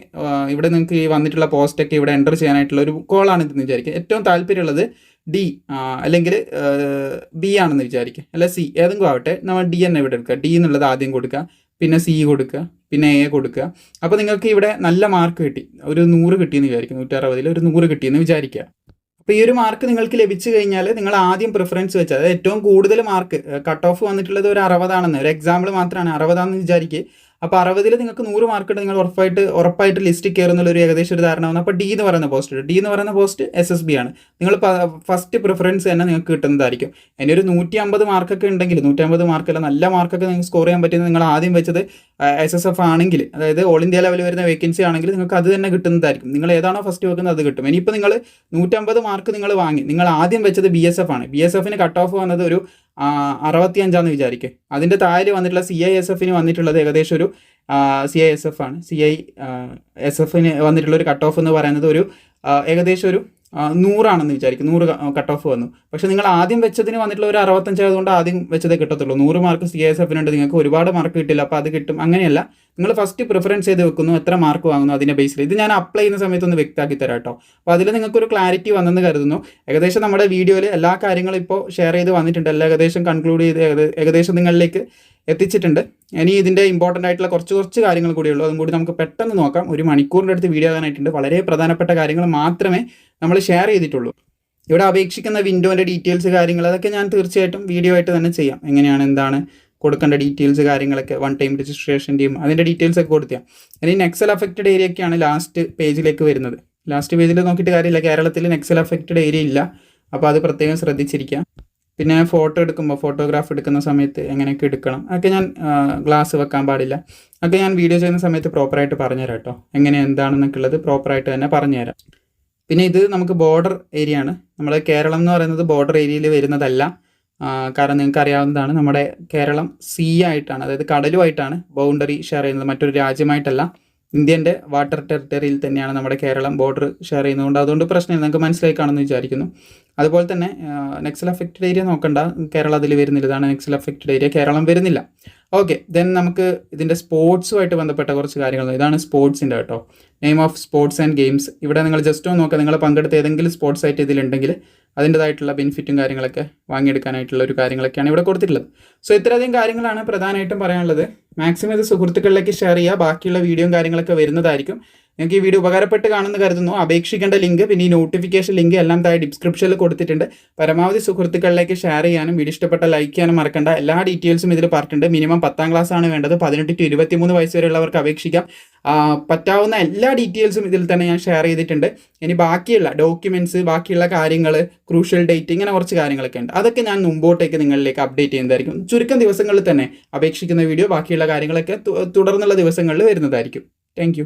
ഇവിടെ നിങ്ങൾക്ക് ഈ വന്നിട്ടുള്ള പോസ്റ്റൊക്കെ ഇവിടെ എൻ്റർ ചെയ്യാനായിട്ടുള്ള ഒരു കോളാണ് ഇതെന്ന് വിചാരിക്കുക. ഏറ്റവും താല്പര്യമുള്ളത് D അല്ലെങ്കിൽ B ആണെന്ന് വിചാരിക്കുക, അല്ല C, ഏതെങ്കിലും ആവട്ടെ. നമ്മൾ D തന്നെ ഇവിടെ എടുക്കുക. D എന്നുള്ളത് ആദ്യം കൊടുക്കുക, പിന്നെ C കൊടുക്കുക, പിന്നെ A കൊടുക്കുക. അപ്പോൾ നിങ്ങൾക്ക് ഇവിടെ നല്ല മാർക്ക് കിട്ടി, ഒരു 100 കിട്ടിയെന്ന് വിചാരിക്കും, 160 ഒരു 100 കിട്ടിയെന്ന് വിചാരിക്കുക. അപ്പോൾ ഈ ഒരു മാർക്ക് നിങ്ങൾക്ക് ലഭിച്ചു കഴിഞ്ഞാൽ നിങ്ങൾ ആദ്യം പ്രിഫറൻസ് വെച്ച്, അതായത് ഏറ്റവും കൂടുതൽ മാർക്ക് കട്ട് ഓഫ് വന്നിട്ടുള്ളത് ഒരു 60 ആണെന്ന്, ഒരു എക്സാമ്പിൾ മാത്രമാണ് 60 ആണെന്ന് വിചാരിക്കുക. അപ്പോൾ 60-ൽ നിങ്ങൾക്ക് 100 മാർക്ക് ഉണ്ട്, നിങ്ങൾ ഉറപ്പായിട്ട് ലിസ്റ്റിൽ കയറുന്നുള്ളൊരു ഏകദേശം ഒരു ധാരണ വന്നു. അപ്പോൾ D എന്ന് പറയുന്ന പോസ്റ്റ് SSB ആണ്. നിങ്ങൾ ഫസ്റ്റ് പ്രിഫറൻസ് തന്നെ നിങ്ങൾക്ക് കിട്ടുന്നതായിരിക്കും. ഇനി ഒരു 150 മാർക്കൊക്കെ ഉണ്ടെങ്കിൽ, 150 മാർക്കല്ല നല്ല മാർക്കൊക്കെ നിങ്ങൾക്ക് സ്കോർ ചെയ്യാൻ പറ്റുന്നത് നിങ്ങൾ ആദ്യം വെച്ചത് SSF ആണെങ്കിൽ, അതായത് ഓൾ ഇന്ത്യ ലെവൽ വരുന്ന വേക്കൻസി ആണെങ്കിൽ നിങ്ങൾക്ക് അത് തന്നെ കിട്ടുന്നതായിരിക്കും. നിങ്ങൾ ഏതാണോ ഫസ്റ്റ് വെക്കുന്നത് അത് കിട്ടും. ഇനിയിപ്പോൾ നിങ്ങൾ 150 മാർക്ക് നിങ്ങൾ വാങ്ങി, നിങ്ങൾ ആദ്യം വെച്ചത് BSF ആണ്. BSFന് കട്ട് ഓഫ് വന്നത് ഒരു 65 വിചാരിക്കുക. അതിൻ്റെ താഴെ വന്നിട്ടുള്ള CISFന് വന്നിട്ടുള്ളത് ഏകദേശം ഒരു CISF ആണ്. CISFന് വന്നിട്ടുള്ള ഒരു കട്ട് ഓഫ് എന്ന് പറയുന്നത് ഒരു ഏകദേശം ഒരു 100 ആണെന്ന് വിചാരിക്കും. 100 കട്ട് ഓഫ് വന്നു. പക്ഷേ നിങ്ങൾ ആദ്യം വെച്ചതിന് വന്നിട്ടുള്ള ഒരു 65 ആയതുകൊണ്ട് ആദ്യം വെച്ചതേ കിട്ടത്തുള്ളൂ. 100 മാർക്ക് CISFനുണ്ട്, നിങ്ങൾക്ക് ഒരുപാട് മാർക്ക് കിട്ടില്ല, അപ്പോൾ അത് കിട്ടും. അങ്ങനെയല്ല, നിങ്ങൾ ഫസ്റ്റ് പ്രിഫറൻസ് ചെയ്ത് വെക്കുന്നു, എത്ര മാർക്ക് വാങ്ങുന്നു അതിൻ്റെ ബേസിൽ. ഇത് ഞാൻ അപ്ലൈ ചെയ്യുന്ന സമയത്തൊന്ന് വ്യക്തമാക്കി തരാം കേട്ടോ. അപ്പോൾ അതിൽ നിങ്ങൾക്കൊരു ക്ലാരിറ്റി വന്നെന്ന് കരുതുന്നു. ഏകദേശം നമ്മുടെ വീഡിയോയിൽ എല്ലാ കാര്യങ്ങളും ഇപ്പോൾ ഷെയർ ചെയ്ത് വന്നിട്ടുണ്ട്, എല്ലാം ഏകദേശം കൺക്ലൂഡ് ചെയ്ത് ഏകദേശം നിങ്ങളിലേക്ക് എത്തിച്ചിട്ടുണ്ട്. ഇനി ഇതിൻ്റെ ഇമ്പോർട്ടൻ്റ് ആയിട്ടുള്ള കുറച്ച് കാര്യങ്ങൾ കൂടിയുള്ളൂ, അതും കൂടി നമുക്ക് പെട്ടെന്ന് നോക്കാം. ഒരു മണിക്കൂറിൻ്റെ അടുത്ത് വീഡിയോ ആകാനായിട്ടുണ്ട്. വളരെ പ്രധാനപ്പെട്ട കാര്യങ്ങൾ മാത്രമേ നമ്മൾ ഷെയർ ചെയ്തിട്ടുള്ളൂ. ഇവിടെ അപേക്ഷിക്കുന്ന വിൻഡോൻ്റെ ഡീറ്റെയിൽസ് കാര്യങ്ങൾ അതൊക്കെ ഞാൻ തീർച്ചയായിട്ടും വീഡിയോ ആയിട്ട് തന്നെ ചെയ്യാം. എങ്ങനെയാണ് എന്താണ് കൊടുക്കേണ്ട ഡീറ്റെയിൽസ് കാര്യങ്ങളൊക്കെ, വൺ ടൈം രജിസ്ട്രേഷൻ്റെയും അതിൻ്റെ ഡീറ്റെയിൽസ് ഒക്കെ കൊടുത്താൽ. ഇനി നെക്സൽ അഫക്റ്റഡ് ഏരിയയൊക്കെയാണ് ലാസ്റ്റ് പേജിലേക്ക് വരുന്നത്. ലാസ്റ്റ് പേജിൽ നോക്കിയിട്ട് കാര്യമില്ല, കേരളത്തിൽ നെക്സൽ അഫക്റ്റഡ് ഏരിയ ഇല്ല. അപ്പോൾ അത് പ്രത്യേകം ശ്രദ്ധിച്ചിരിക്കുക. പിന്നെ ഫോട്ടോ എടുക്കുമ്പോൾ, ഫോട്ടോഗ്രാഫ് എടുക്കുന്ന സമയത്ത് എങ്ങനെയൊക്കെ എടുക്കണം അതൊക്കെ ഞാൻ ഗ്ലാസ് വെക്കാൻ പാടില്ല ഒക്കെ ഞാൻ വീഡിയോ ചെയ്യുന്ന സമയത്ത് പ്രോപ്പറായിട്ട് പറഞ്ഞുതരാം കേട്ടോ. എങ്ങനെ എന്താണെന്നൊക്കെ ഉള്ളത് പ്രോപ്പറായിട്ട് തന്നെ പറഞ്ഞുതരാം. പിന്നെ ഇത് നമുക്ക് ബോർഡർ ഏരിയ ആണ്. നമ്മൾ കേരളം എന്ന് പറയുന്നത് ബോർഡർ ഏരിയയിൽ വരുന്നതല്ല. കാരണം നിങ്ങൾക്ക് അറിയാവുന്നതാണ്, നമ്മുടെ കേരളം സീ ആയിട്ടാണ്, അതായത് കടലുമായിട്ടാണ് ബൗണ്ടറി ഷെയർ ചെയ്യുന്നത്, മറ്റൊരു രാജ്യമായിട്ടല്ല. ഇന്ത്യൻ്റെ വാട്ടർ ടെറിട്ടറിയിൽ തന്നെയാണ് നമ്മുടെ കേരളം ബോർഡർ ഷെയർ ചെയ്യുന്നതുകൊണ്ട് അതുകൊണ്ട് പ്രശ്നമില്ല. നിങ്ങൾക്ക് മനസ്സിലായി കാണുമെന്ന് വിചാരിക്കുന്നു. അതുപോലെ തന്നെ നെക്സൽ അഫക്റ്റഡ് ഏരിയ നോക്കണ്ട, കേരളം അതിൽ വരുന്നില്ല. ഇതാണ് നെക്സൽ അഫക്റ്റഡ് ഏരിയ, കേരളം വരുന്നില്ല. ഓക്കെ, ദെൻ നമുക്ക് ഇതിൻ്റെ സ്പോർട്സുമായിട്ട് ബന്ധപ്പെട്ട കുറച്ച് കാര്യങ്ങൾ. ഇതാണ് സ്പോർട്സിൻ്റെ കേട്ടോ, name of sports and games. ഇവിടെ നിങ്ങൾ ജസ്റ്റ് ഒന്ന് നോക്കുക, നിങ്ങൾ പങ്കെടുത്ത ഏതെങ്കിലും സ്പോർട്സ് ആയിട്ട് ഇതിലുണ്ടെങ്കിൽ അതിൻ്റെതായിട്ടുള്ള ബെനിഫിറ്റും കാര്യങ്ങളൊക്കെ വാങ്ങിയെടുക്കാനായിട്ടുള്ള ഒരു കാര്യങ്ങളൊക്കെയാണ് ഇവിടെ കൊടുത്തിട്ടുള്ളത്. സോ ഇത്രയധികം കാര്യങ്ങളാണ് പ്രധാനമായിട്ടും പറയാനുള്ളത്. മാക്സിമം ഇത് സുഹൃത്തുക്കളിലേക്ക് ഷെയർ ചെയ്യുക. ബാക്കിയുള്ള വീഡിയോയും കാര്യങ്ങളൊക്കെ വരുന്നതായിരിക്കും. നിങ്ങൾക്ക് ഈ വീഡിയോ ഉപകാരപ്പെട്ട് കാണുമെന്ന് കരുതുന്നു. അപേക്ഷിക്കേണ്ട ലിങ്ക് പിന്നെ ഈ നോട്ടിഫിക്കേഷൻ ലിങ്ക് എല്ലാം താഴെ ഡിസ്ക്രിപ്ഷനിൽ കൊടുത്തിട്ടുണ്ട്. പരമാവധി സുഹൃത്തുക്കളിലേക്ക് ഷെയർ ചെയ്യാനും വീഡിയോ ഇഷ്ടപ്പെട്ട ലൈക്ക് ചെയ്യാനും മറക്കണ്ട. എല്ലാ ഡീറ്റെയിൽസും ഇതിൽ പറഞ്ഞിട്ടുണ്ട്. മിനിമം 10ാം ക്ലാസ് ആണ് വേണ്ടത്. 18 to 23 വയസ്സ് വരെയുള്ളവർക്ക് അപേക്ഷിക്കാം. പറ്റാവുന്ന എല്ലാ ഡീറ്റെയിൽസും ഇതിൽ തന്നെ ഞാൻ ഷെയർ ചെയ്തിട്ടുണ്ട്. ഇനി ബാക്കിയുള്ള ഡോക്യുമെൻറ്റ്സ്, ബാക്കിയുള്ള കാര്യങ്ങൾ, ക്രൂഷ്യൽ ഡേറ്റ്, ഇങ്ങനെ കുറച്ച് കാര്യങ്ങളൊക്കെ ഉണ്ട്. അതൊക്കെ ഞാൻ മുമ്പോട്ടേക്ക് നിങ്ങളിലേക്ക് അപ്ഡേറ്റ് ചെയ്യുന്നതായിരിക്കും. ചുരുക്കം ദിവസങ്ങളിൽ തന്നെ അപേക്ഷിക്കുന്ന വീഡിയോ, ബാക്കിയുള്ള കാര്യങ്ങളൊക്കെ തുടർന്നുള്ള ദിവസങ്ങളിൽ വരുന്നതായിരിക്കും. താങ്ക്